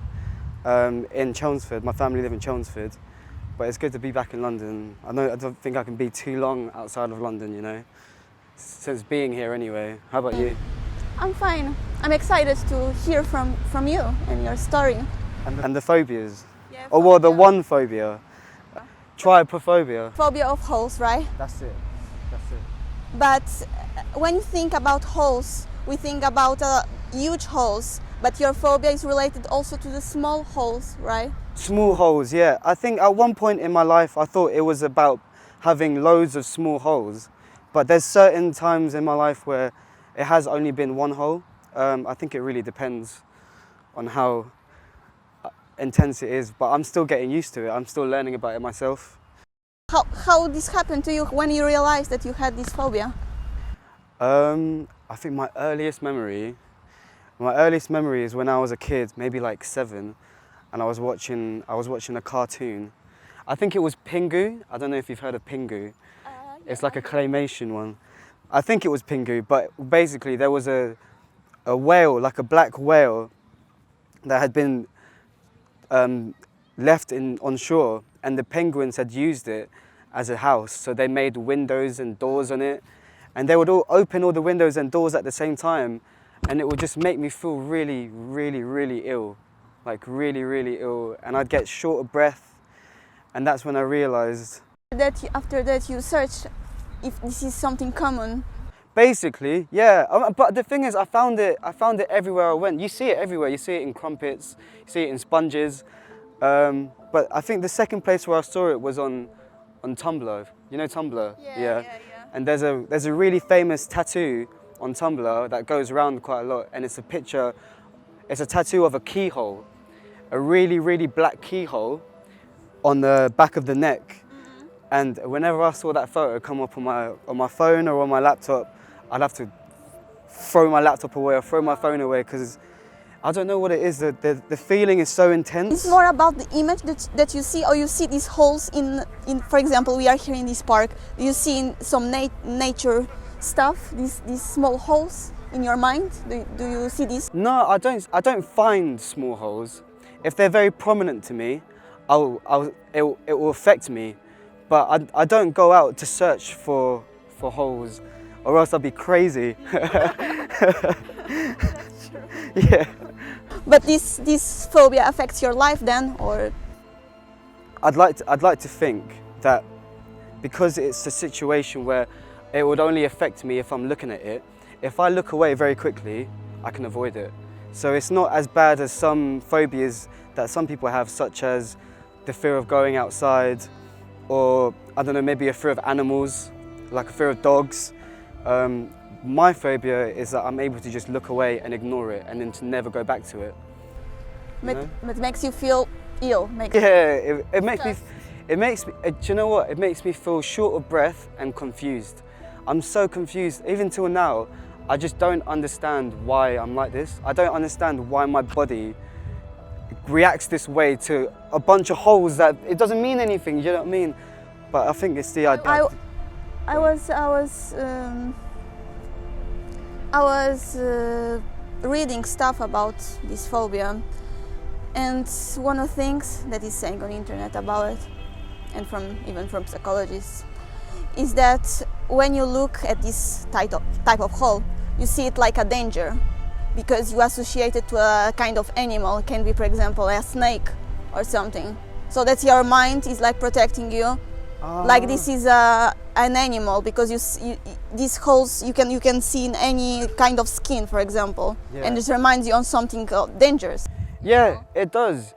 in Chelmsford. My family live in Chelmsford, but it's good to be back in London. I don't think I can be too long outside of London, you know, since being here anyway. How about you? I'm fine. I'm excited to hear from you and your story. And the phobias? Yeah, oh, well, the one phobia. Trypophobia. Phobia of holes, right? That's it. That's it. But when you think about holes, we think about huge holes, but your phobia is related also to the small holes, right? Small holes, yeah. I think at one point in my life I thought it was about having loads of small holes, but there's certain times in my life where it has only been one hole. I think it really depends on how intense it is, but I'm still getting used to it. I'm still learning about it myself. How this happened to you when you realized that you had this phobia? I think my earliest memory is when I was a kid, maybe like 7, and I was watching a cartoon. I think it was Pingu. I don't know if you've heard of Pingu. It's like a claymation one. I think it was Pingu, but basically there was a whale, like a black whale, that had been left on shore, and the penguins had used it as a house. So they made windows and doors on it, and they would all open all the windows and doors at the same time, and it would just make me feel really, really, really ill, like really, really ill, and I'd get short of breath, and that's when I realized that after that you searched if this is something common. Basically, yeah. But the thing is, I found it everywhere I went. You see it everywhere. You see it in crumpets, you see it in sponges. But I think the second place where I saw it was on Tumblr. You know Tumblr? Yeah. And there's a really famous tattoo on Tumblr that goes around quite a lot, and it's a picture. It's a tattoo of a keyhole, a really, really black keyhole on the back of the neck. And whenever I saw that photo come up on my phone or on my laptop, I'd have to throw my laptop away or throw my phone away, because I don't know what it is. The feeling is so intense. It's more about the image that you see, or you see these holes in, for example, we are here in this park. You see in some nature stuff, these small holes in your mind. Do you see this? No, I don't find small holes. If they're very prominent to me, it will affect me. But I don't go out to search for holes, or else I'd be crazy. That's true. Yeah. But this phobia affects your life then, or? I'd like to think that because it's a situation where it would only affect me if I'm looking at it. If I look away very quickly, I can avoid it. So it's not as bad as some phobias that some people have, such as the fear of going outside, or I don't know, maybe a fear of animals, like a fear of dogs. My phobia is that I'm able to just look away and ignore it, and then to never go back to it. It makes you feel ill. Yeah, it makes me. Do you know what? It makes me feel short of breath and confused. I'm so confused. Even till now, I just don't understand why I'm like this. I don't understand why my body reacts this way to a bunch of holes that it doesn't mean anything, you know what I mean? But I think it's the idea. I was reading stuff about this phobia, and one of the things that is saying on the internet about it, and even from psychologists, is that when you look at this type of hole, you see it like a danger, because you associate it to a kind of animal. It can be, for example, a snake or something. So that your mind is like protecting you, like this is an animal, because these holes you can see in any kind of skin, for example, and this reminds you on something dangerous. Yeah, it does.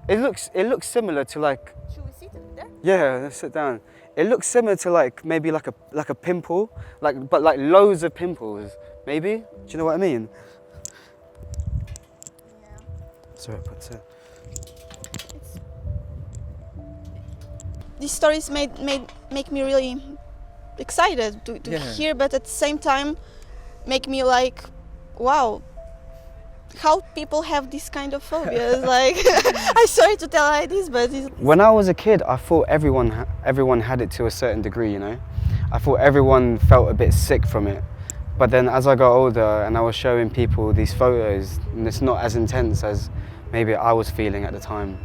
It looks similar to like. Should we sit there? Yeah, let's sit down. It looks similar to like maybe like a pimple, but like loads of pimples, maybe. Do you know what I mean? Yeah. Sorry, but. These stories make me really excited to hear, but at the same time make me like, wow, how people have this kind of phobias. Like, I'm sorry to tell like this, but when I was a kid, I thought everyone had it to a certain degree, you know. I thought everyone felt a bit sick from it. But then as I got older and I was showing people these photos, and it's not as intense as maybe I was feeling at the time.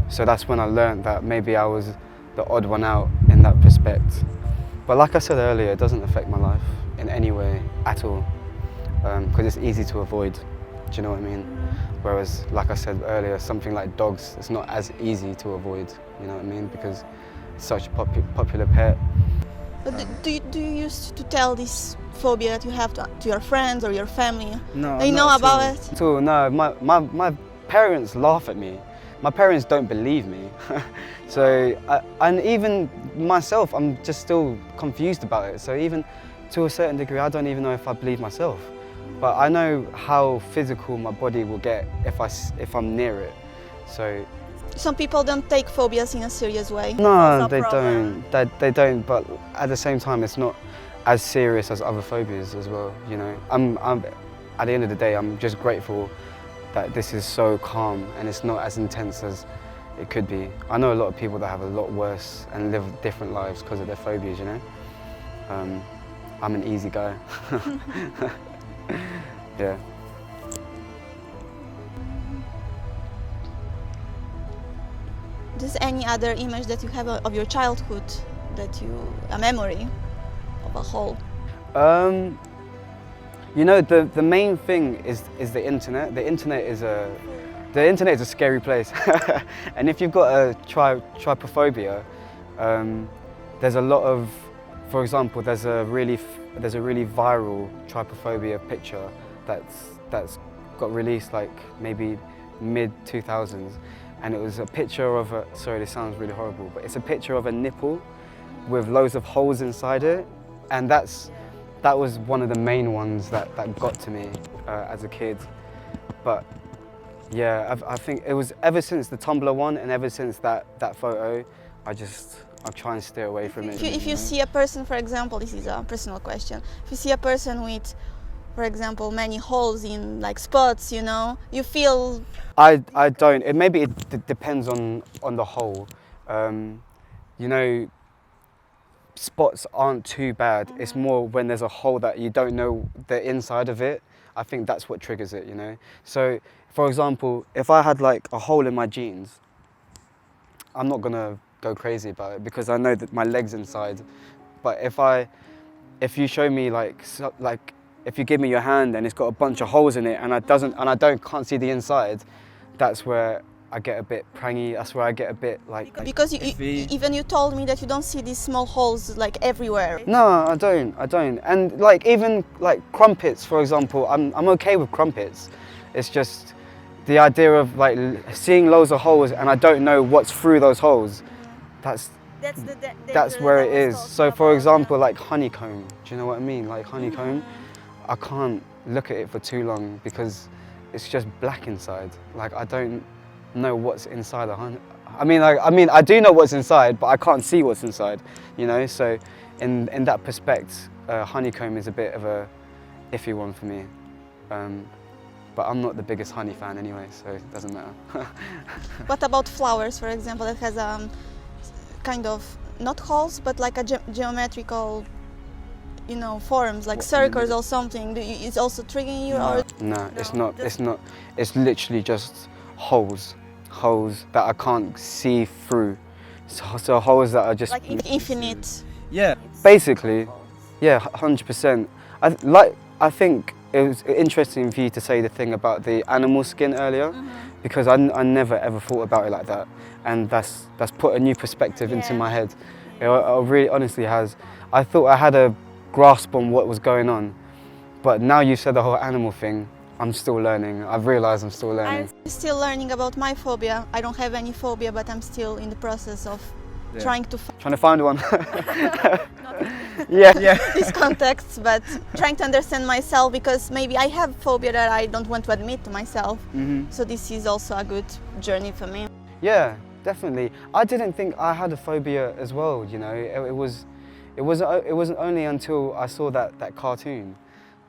So that's when I learned that maybe I was the odd one out in that respect. But like I said earlier, it doesn't affect my life in any way at all, because it's easy to avoid. Do you know what I mean? Whereas, like I said earlier, something like dogs, it's not as easy to avoid. You know what I mean? Because it's such a popular pet. But do you used to tell this phobia that you have to your friends or your family? No, they know about it? At all, no. My parents laugh at me. My parents don't believe me. So, and even myself, I'm just still confused about it. So even to a certain degree, I don't even know if I believe myself. But I know how physical my body will get if I'm near it. So. Some people don't take phobias in a serious way. No, they don't. They don't. But at the same time, it's not as serious as other phobias as well. You know, I'm at the end of the day, I'm just grateful that this is so calm and it's not as intense as it could be. I know a lot of people that have a lot worse and live different lives because of their phobias, you know. I'm an easy guy. Yeah. Just any other image that you have of your childhood, a memory of a hole? You know, the main thing is the internet. The internet is a scary place. And if you've got a trypophobia, there's a lot of, for example, there's a really viral trypophobia picture that's got released like maybe mid-2000s, and it was a picture of a, sorry, this sounds really horrible, but it's a picture of a nipple with loads of holes inside it, and that was one of the main ones that got to me as a kid. But yeah, I think it was ever since the Tumblr one and ever since that photo, I try and stay away from it. If you see a person, for example, this is a personal question, if you see a person with, for example, many holes in like spots, you know, you feel... I don't. Maybe it depends on the hole. You know, spots aren't too bad. It's more when there's a hole that you don't know the inside of it. I think that's what triggers it, you know. So, for example, if I had like a hole in my jeans, I'm not gonna go crazy about it because I know that my leg's inside. But if you show me if you give me your hand and it's got a bunch of holes in it and can't see the inside, that's where I get a bit prangy. That's where I get a bit like. Because even you told me that you don't see these small holes like everywhere. No, I don't. And like even like crumpets, for example, I'm okay with crumpets. It's just the idea of like seeing loads of holes and I don't know what's through those holes. That's where it is. So for example, like honeycomb. Do you know what I mean? Like honeycomb, I can't look at it for too long because it's just black inside. Like I don't know what's inside the honey. I mean, I do know what's inside, but I can't see what's inside. You know, so in that perspective, honeycomb is a bit of a iffy one for me. but I'm not the biggest honey fan anyway, so it doesn't matter. What about flowers, for example, that has kind of not holes, but like a geometrical, you know, forms like circles or something? It's also triggering you, or No, it's not. It's not. It's literally just holes that I can't see through. So holes that are just like infinite. Yeah, basically, yeah, 100%. I think it was interesting for you to say the thing about the animal skin earlier, because I never ever thought about it like that, and that's put a new perspective into my head. It really honestly has. I thought I had a grasp on what was going on, but now you said the whole animal thing, I'm still learning. I've realised I'm still learning. I'm still learning about my phobia. I don't have any phobia, but I'm still in the process of trying to find one. Yeah. these contexts, but trying to understand myself, because maybe I have phobia that I don't want to admit to myself. So this is also a good journey for me. Yeah, definitely. I didn't think I had a phobia as well. You know, it wasn't only until I saw that cartoon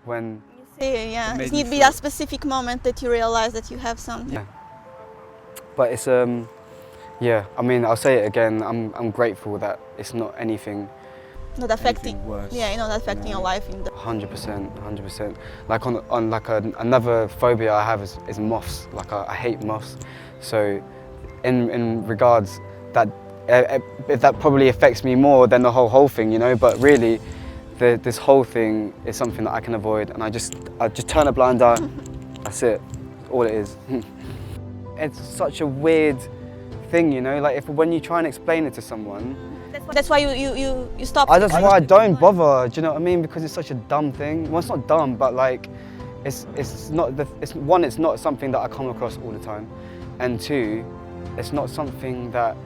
when. Yeah, it needs to be a specific moment that you realize that you have something. Yeah. But it's yeah. I mean, I'll say it again. I'm grateful that it's not anything. Not affecting. Worse. Yeah, not affecting your life in the. 100%, 100%. Like on like another phobia I have is moths. Like I hate moths. So, in regards that that probably affects me more than the whole thing, you know. But really, this whole thing is something that I can avoid, and I just turn a blind eye. That's it. All it is. It's such a weird thing, you know. Like when you try and explain it to someone. That's why you stop. That's why I don't bother. Do you know what I mean? Because it's such a dumb thing. Well, it's not dumb, but like, it's not. It's one. It's not something that I come across all the time, and two, it's not something that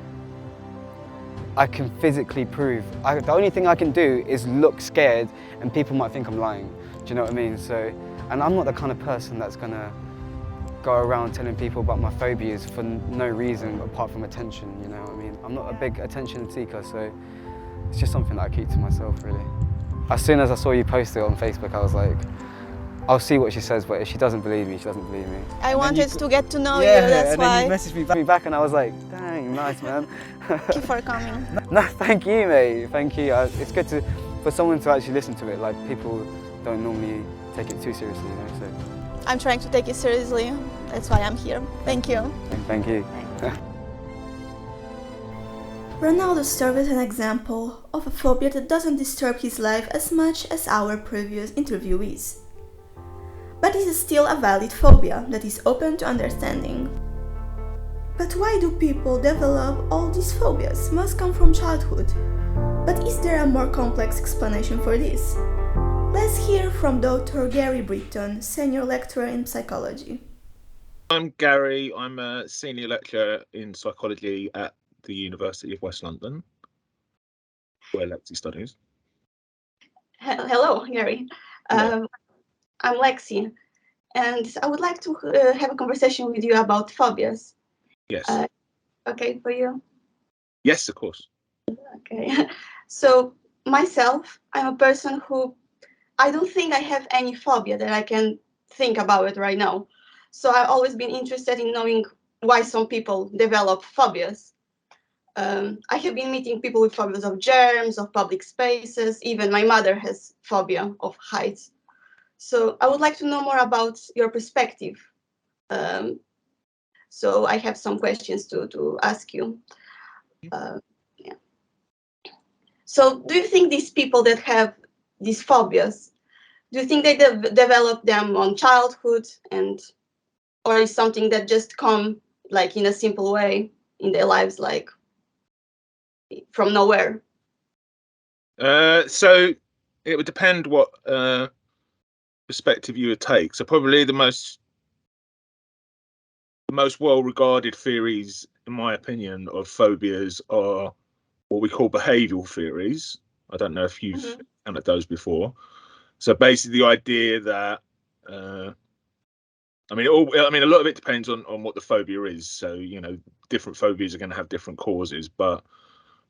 I can physically prove. The only thing I can do is look scared, and people might think I'm lying. Do you know what I mean? So, and I'm not the kind of person that's gonna go around telling people about my phobias for no reason apart from attention, you know what I mean? I'm not a big attention seeker, so it's just something that I keep to myself, really. As soon as I saw you post it on Facebook, I was like, I'll see what she says, but if she doesn't believe me, she doesn't believe me. I wanted to get to know you, that's why. And then you messaged me back and I was like, dang, nice, man. Thank you for coming. No, thank you, mate, thank you. It's good for someone to actually listen to it. Like, people don't normally take it too seriously, you know, so. I'm trying to take it seriously. That's why I'm here. Thank you. Thank you. Ronaldo served as an example of a phobia that doesn't disturb his life as much as our previous interviewees. But it is still a valid phobia that is open to understanding. But why do people develop all these phobias? Must come from childhood. But is there a more complex explanation for this? Let's hear from Dr. Gary Britton, Senior Lecturer in Psychology. I'm Gary. I'm a Senior Lecturer in Psychology at the University of West London, where Lexi studies. Hello, Gary. I'm Lexi, and I would like to have a conversation with you about phobias. Yes. Okay, for you? Yes, of course. Okay. So, myself, I'm a person who I don't think I have any phobia that I can think about it right now. So I've always been interested in knowing why some people develop phobias. I have been meeting people with phobias of germs, of public spaces. Even my mother has phobia of heights. So I would like to know more about your perspective. So I have some questions to ask you. Yeah. So do you think these people that have these phobias, do you think they develop them on childhood, or is something that just come like in a simple way in their lives, like from nowhere? So it would depend what perspective you would take. So probably the most well-regarded theories, in my opinion, of phobias are what we call behavioural theories. I don't know if you've encountered those before. So basically, the idea that I mean, a lot of it depends on what the phobia is. So, you know, different phobias are going to have different causes. But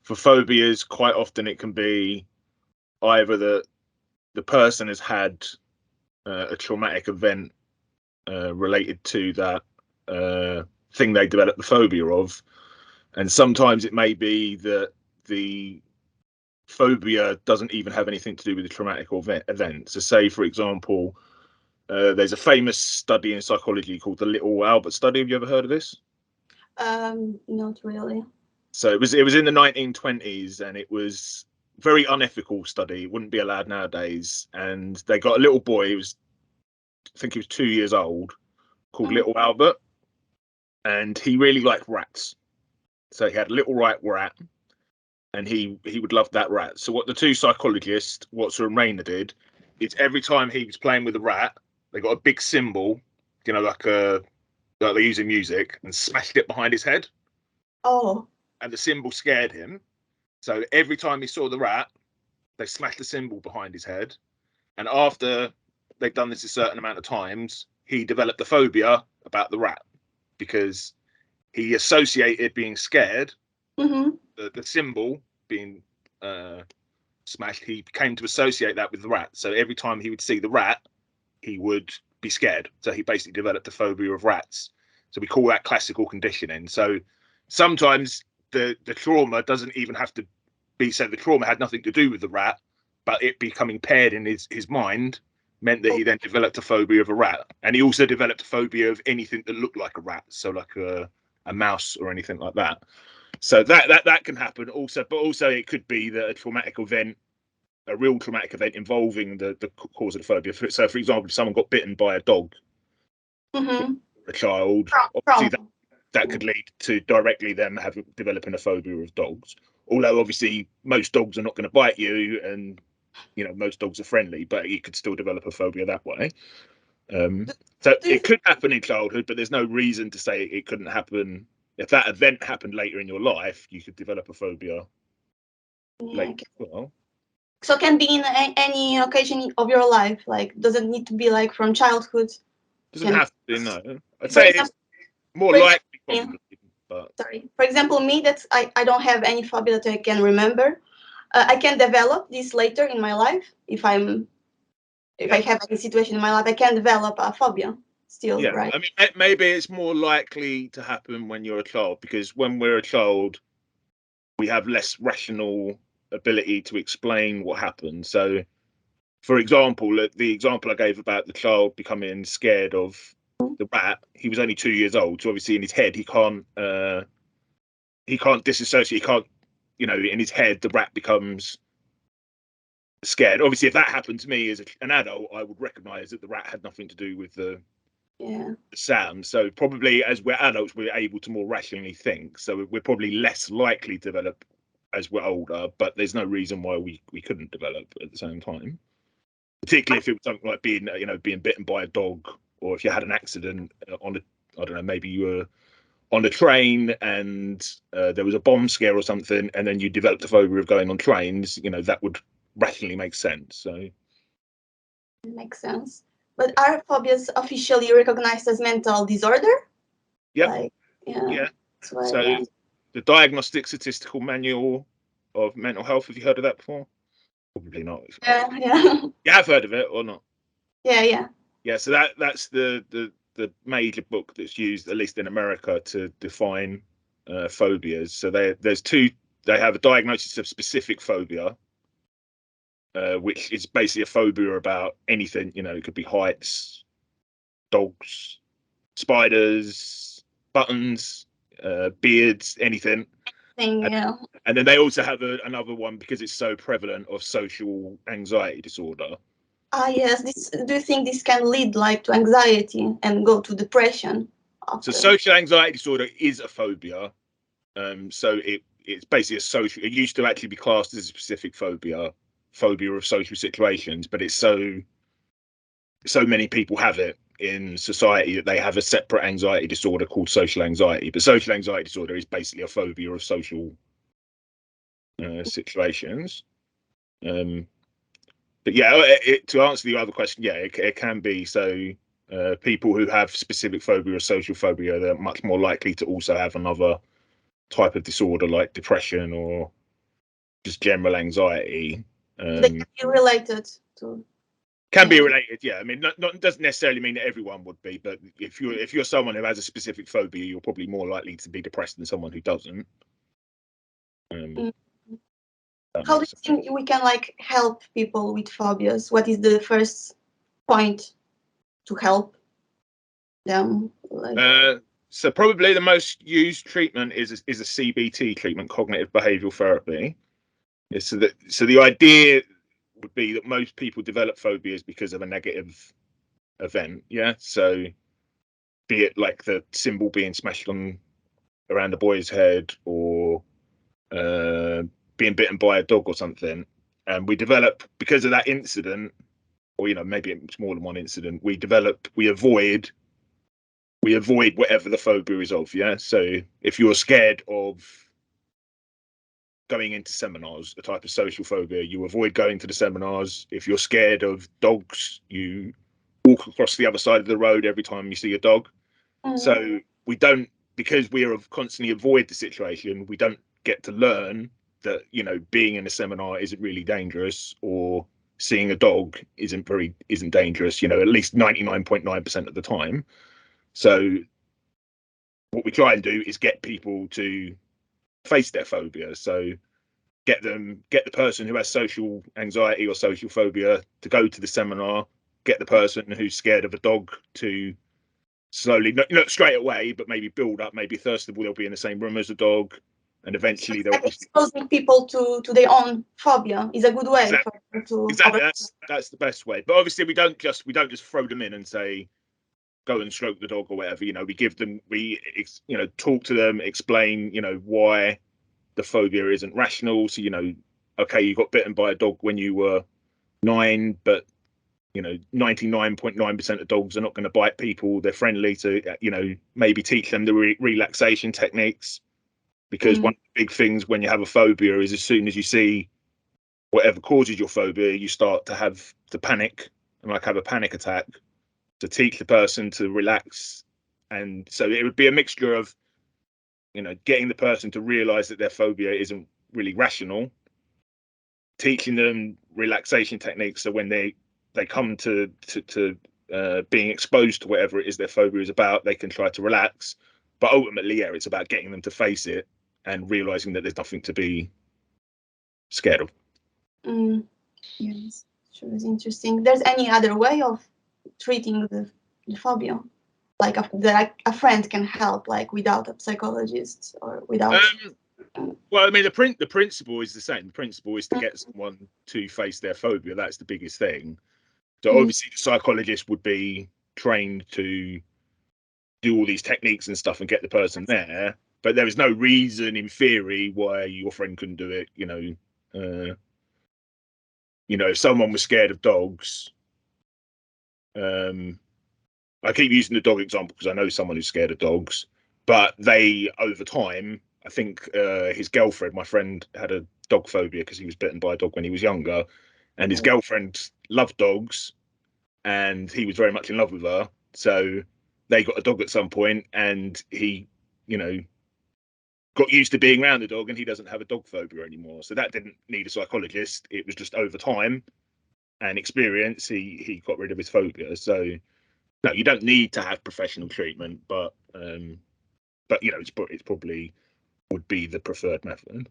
for phobias, quite often it can be either the person has had a traumatic event related to that thing they develop the phobia of. And sometimes it may be that the phobia doesn't even have anything to do with the traumatic event. So say, for example, there's a famous study in psychology called the Little Albert study. Have you ever heard of this? Not really. So it was in the 1920s, and it was a very unethical study. It wouldn't be allowed nowadays. And they got a little boy, I think he was 2 years old, called Little Albert, and he really liked rats. So he had a little white rat, and he would love that rat. So what the two psychologists, Watson and Rayner, did is every time he was playing with the rat, they got a big symbol, like they use in music, and smashed it behind his head. Oh. And the symbol scared him. So every time he saw the rat, they smashed the symbol behind his head. And after they'd done this a certain amount of times, he developed a phobia about the rat because he associated being scared, the symbol being smashed, he came to associate that with the rat. So every time he would see the rat, he would be scared. So he basically developed a phobia of rats. So we call that classical conditioning. So sometimes the trauma doesn't even have to be, so the trauma had nothing to do with the rat, but it becoming paired in his mind meant that he then developed a phobia of a rat. And he also developed a phobia of anything that looked like a rat, so like a mouse or anything like that. So that can happen also, but also it could be that a traumatic event, a real traumatic event involving the cause of the phobia. So for example, if someone got bitten by a dog, a child, obviously that could lead to directly them developing a phobia of dogs. Although obviously most dogs are not going to bite you, and most dogs are friendly, but you could still develop a phobia that way. So it could happen in childhood, but there's no reason to say it couldn't happen. If that event happened later in your life, you could develop a phobia later as well. So it can be in any occasion of your life. Like, doesn't need to be like from childhood. Doesn't have to be, no. I'd say it's more likely, probably. But sorry. For example, me, that I don't have any phobia that I can remember. I can develop this later in my life if I have any situation in my life. I can develop a phobia still, yeah, right? I mean, maybe it's more likely to happen when you're a child, because when we're a child, we have less rational ability to explain what happened. So, for example, the example I gave about the child becoming scared of the rat, he was only 2 years old, so obviously in his head he can't disassociate. He can't, in his head the rat becomes scared. Obviously, if that happened to me as an adult, I would recognise that the rat had nothing to do with the sound. So probably as we're adults, we're able to more rationally think. So we're probably less likely to develop as we're older, but there's no reason why we couldn't develop at the same time. Particularly if it was something like being bitten by a dog, or if you had an accident on I don't know, maybe you were on a train and there was a bomb scare or something, and then you developed a phobia of going on trains. That would rationally make sense. So Makes sense. But are phobias officially recognized as mental disorder? Yeah. Yeah. So the Diagnostic Statistical Manual of Mental Health. Have you heard of that before? Probably not. Yeah. You have heard of it or not? Yeah. Yeah. So that's the major book that's used, at least in America, to define phobias. So there's two. They have a diagnosis of specific phobia, which is basically a phobia about anything. It could be heights, dogs, spiders, buttons, beards, anything. And then they also have another one, because it's so prevalent, of social anxiety disorder. Yes. Do you think this can lead to anxiety and go to depression? So social anxiety disorder is a phobia. So it's basically a social. It used to actually be classed as a specific phobia of social situations, but it's so many people have it in society that they have a separate anxiety disorder called social anxiety. But social anxiety disorder is basically a phobia of social situations. But yeah, to answer the other question, yeah, it can be. So people who have specific phobia or social phobia, they're much more likely to also have another type of disorder like depression or just general anxiety. They can be related to. Can be related, yeah. I mean, not doesn't necessarily mean that everyone would be, but if you're someone who has a specific phobia, you're probably more likely to be depressed than someone who doesn't. How do you think we can like help people with phobias? What is the first point to help them? Like, So probably the most used treatment is a CBT treatment, cognitive behavioural therapy. So the idea would be that most people develop phobias because of a negative event. Yeah. So be it like the symbol being smashed on around the boy's head, or being bitten by a dog or something, and we develop because of that incident, or maybe it's more than one incident. We avoid whatever the phobia is of. Yeah. So if you're scared of going into seminars, a type of social phobia, you avoid going to the seminars. If you're scared of dogs, you walk across the other side of the road every time you see a dog. So we don't, because we are constantly avoid the situation, we don't get to learn that being in a seminar isn't really dangerous, or seeing a dog isn't dangerous, at least 99.9% of the time. So what we try and do is get people to face their phobia. So get the person who has social anxiety or social phobia to go to the seminar, get the person who's scared of a dog to slowly, not straight away, but maybe build up. Maybe first of all they'll be in the same room as a dog, and eventually they'll exposing people to their own phobia is a good way to exactly. That's the best way. But obviously we don't just throw them in and say go and stroke the dog or whatever. We give them, talk to them, explain why the phobia isn't rational. So okay, you got bitten by a dog when you were 9, but 99.9% of dogs are not going to bite people. They're friendly. To maybe teach them the relaxation techniques, because one of the big things when you have a phobia is as soon as you see whatever causes your phobia, you start to have to panic and have a panic attack. To teach the person to relax, and so it would be a mixture of getting the person to realize that their phobia isn't really rational, teaching them relaxation techniques, so when they come to being exposed to whatever it is their phobia is about, they can try to relax. But ultimately, yeah, it's about getting them to face it and realizing that there's nothing to be scared of. Yes, sure, is interesting. There's any other way of treating the phobia, like a friend can help, like without a psychologist or without? Well, I mean, the principle is the same. The principle is to get someone to face their phobia. That's the biggest thing. So obviously the psychologist would be trained to do all these techniques and stuff and get the person there, but there is no reason in theory why your friend couldn't do it. If someone was scared of dogs, I keep using the dog example because I know someone who's scared of dogs, but they, over time, I think his girlfriend, my friend, had a dog phobia because he was bitten by a dog when he was younger, and his girlfriend loved dogs, and he was very much in love with her. So they got a dog at some point, and he, got used to being around the dog, and he doesn't have a dog phobia anymore. So that didn't need a psychologist. It was just over time and experience, he got rid of his phobia. So no, you don't need to have professional treatment, but it's probably would be the preferred method.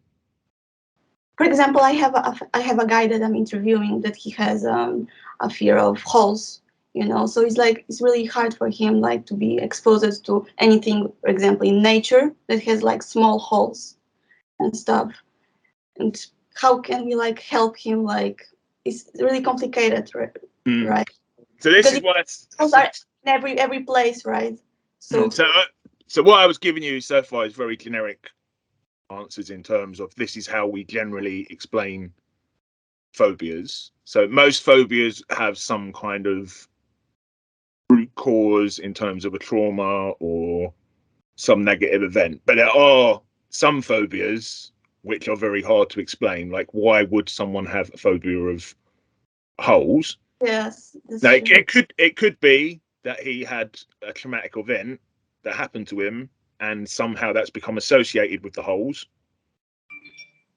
For example, I have a guy that I'm interviewing that he has a fear of holes, so it's really hard for him to be exposed to anything, for example, in nature that has small holes and stuff. And how can we help him? It's really complicated, right? So this is why holes are in every place, right? So what I was giving you so far is very generic answers in terms of this is how we generally explain phobias. So most phobias have some kind of root cause in terms of a trauma or some negative event, but there are some phobias which are very hard to explain. Like, why would someone have a phobia of holes? Yes. Now it could be that he had a traumatic event that happened to him, and somehow that's become associated with the holes.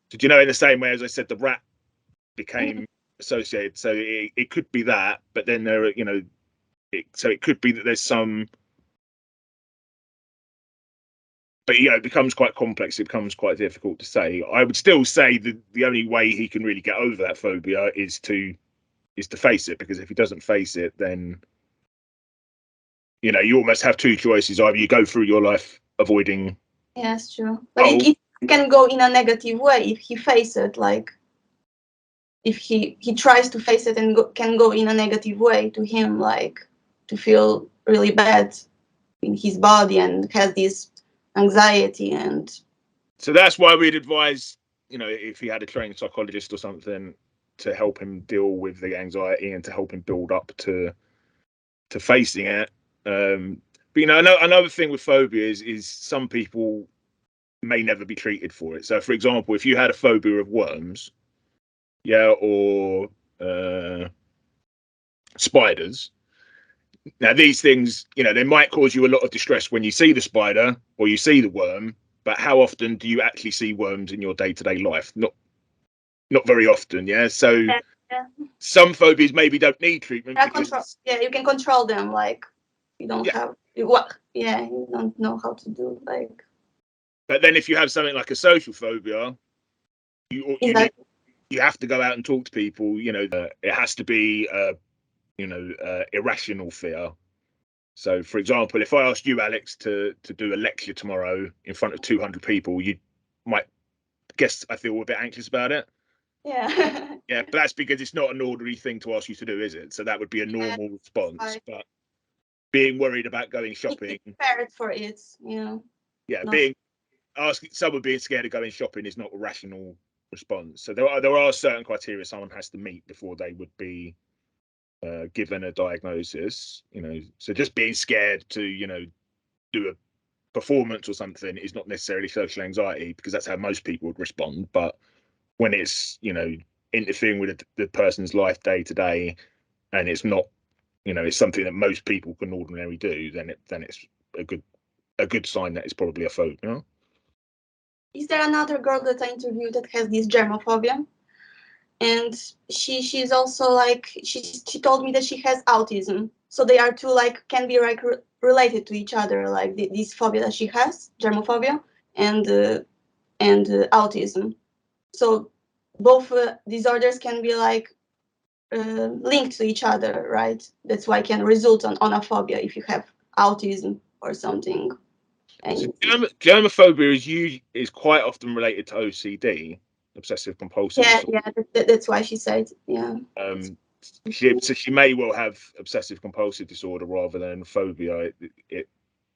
Did you know, in the same way as I said, the rat became associated. So it could be that, but then there are, so it could be that there's some, but it becomes quite complex. It becomes quite difficult to say. I would still say that the only way he can really get over that phobia is to face it, because if he doesn't face it, then you almost have two choices. Either you go through your life avoiding. Yeah, it's true. But it can go in a negative way if he faces it. Like if he tries to face it and can go in a negative way to him, like to feel really bad in his body and has this anxiety. And so that's why we'd advise, if he had a trained psychologist or something, to help him deal with the anxiety and to help him build up to facing it. But another thing with phobias is some people may never be treated for it. So, for example, if you had a phobia of worms, or spiders. Now, these things, they might cause you a lot of distress when you see the spider or you see the worm, but how often do you actually see worms in your day-to-day life? Not very often, yeah? So some phobias maybe don't need treatment. You can control them, like you don't have you don't know how to do like. But then if you have something like a social phobia, you have to go out and talk to people. It has to be irrational fear. So, for example, if I asked you, Alex, to do a lecture tomorrow in front of 200 people, you might guess I feel a bit anxious about it. Yeah. Yeah, but that's because it's not an ordinary thing to ask you to do, is it? So that would be a normal response. But being worried about going shopping, prepared for it, Yeah, someone being scared of going shopping is not a rational response. So there are certain criteria someone has to meet before they would be given a diagnosis. So just being scared to do a performance or something is not necessarily social anxiety, because that's how most people would respond. But when it's interfering with the person's life day to day, and it's not it's something that most people can ordinarily do, then it's a good sign that it's probably a phobia. Is there another girl that I interviewed that has this germophobia? And she's also like she told me that she has autism. So they are two can be related to each other, like this phobia that she has, germophobia, and autism. So both disorders can be linked to each other, right? That's why it can result on a phobia if you have autism or something. So germophobia is quite often related to OCD, obsessive compulsive disorder. That's why she said, yeah. She may well have obsessive compulsive disorder rather than phobia. It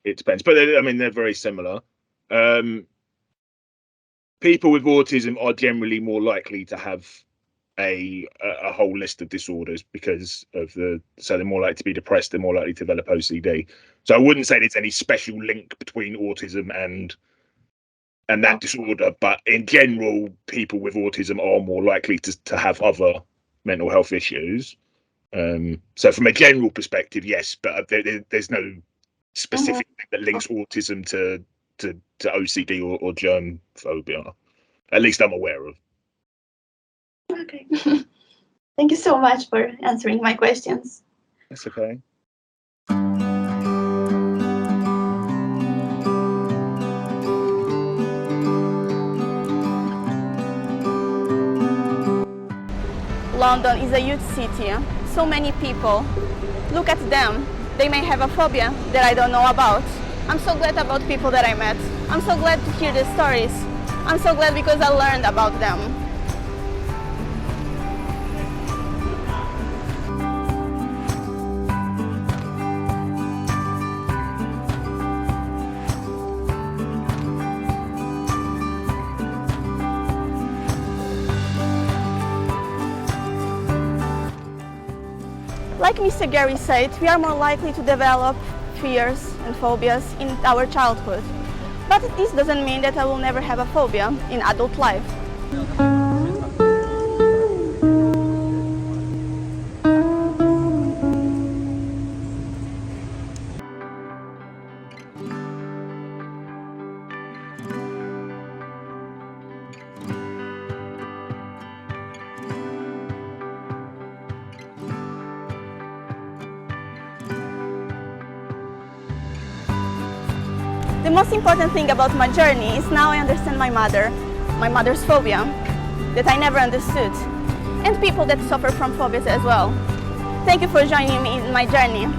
depends, but they're very similar. People with autism are generally more likely to have a whole list of disorders because of so they're more likely to be depressed, they're more likely to develop OCD. So I wouldn't say there's any special link between autism and that disorder, but in general, people with autism are more likely to have other mental health issues. So from a general perspective, yes, but there's no specific thing that links autism to OCD or germ phobia. At least I'm aware of. Okay. Thank you so much for answering my questions. That's okay. London is a huge city. So many people. Look at them. They may have a phobia that I don't know about. I'm so glad about people that I met. I'm so glad to hear their stories. I'm so glad because I learned about them. Like Mr. Gary said, we are more likely to develop fears and phobias in our childhood. But this doesn't mean that I will never have a phobia in adult life. The most important thing about my journey is now I understand my mother's phobia that I never understood, and people that suffer from phobias as well. Thank you for joining me in my journey.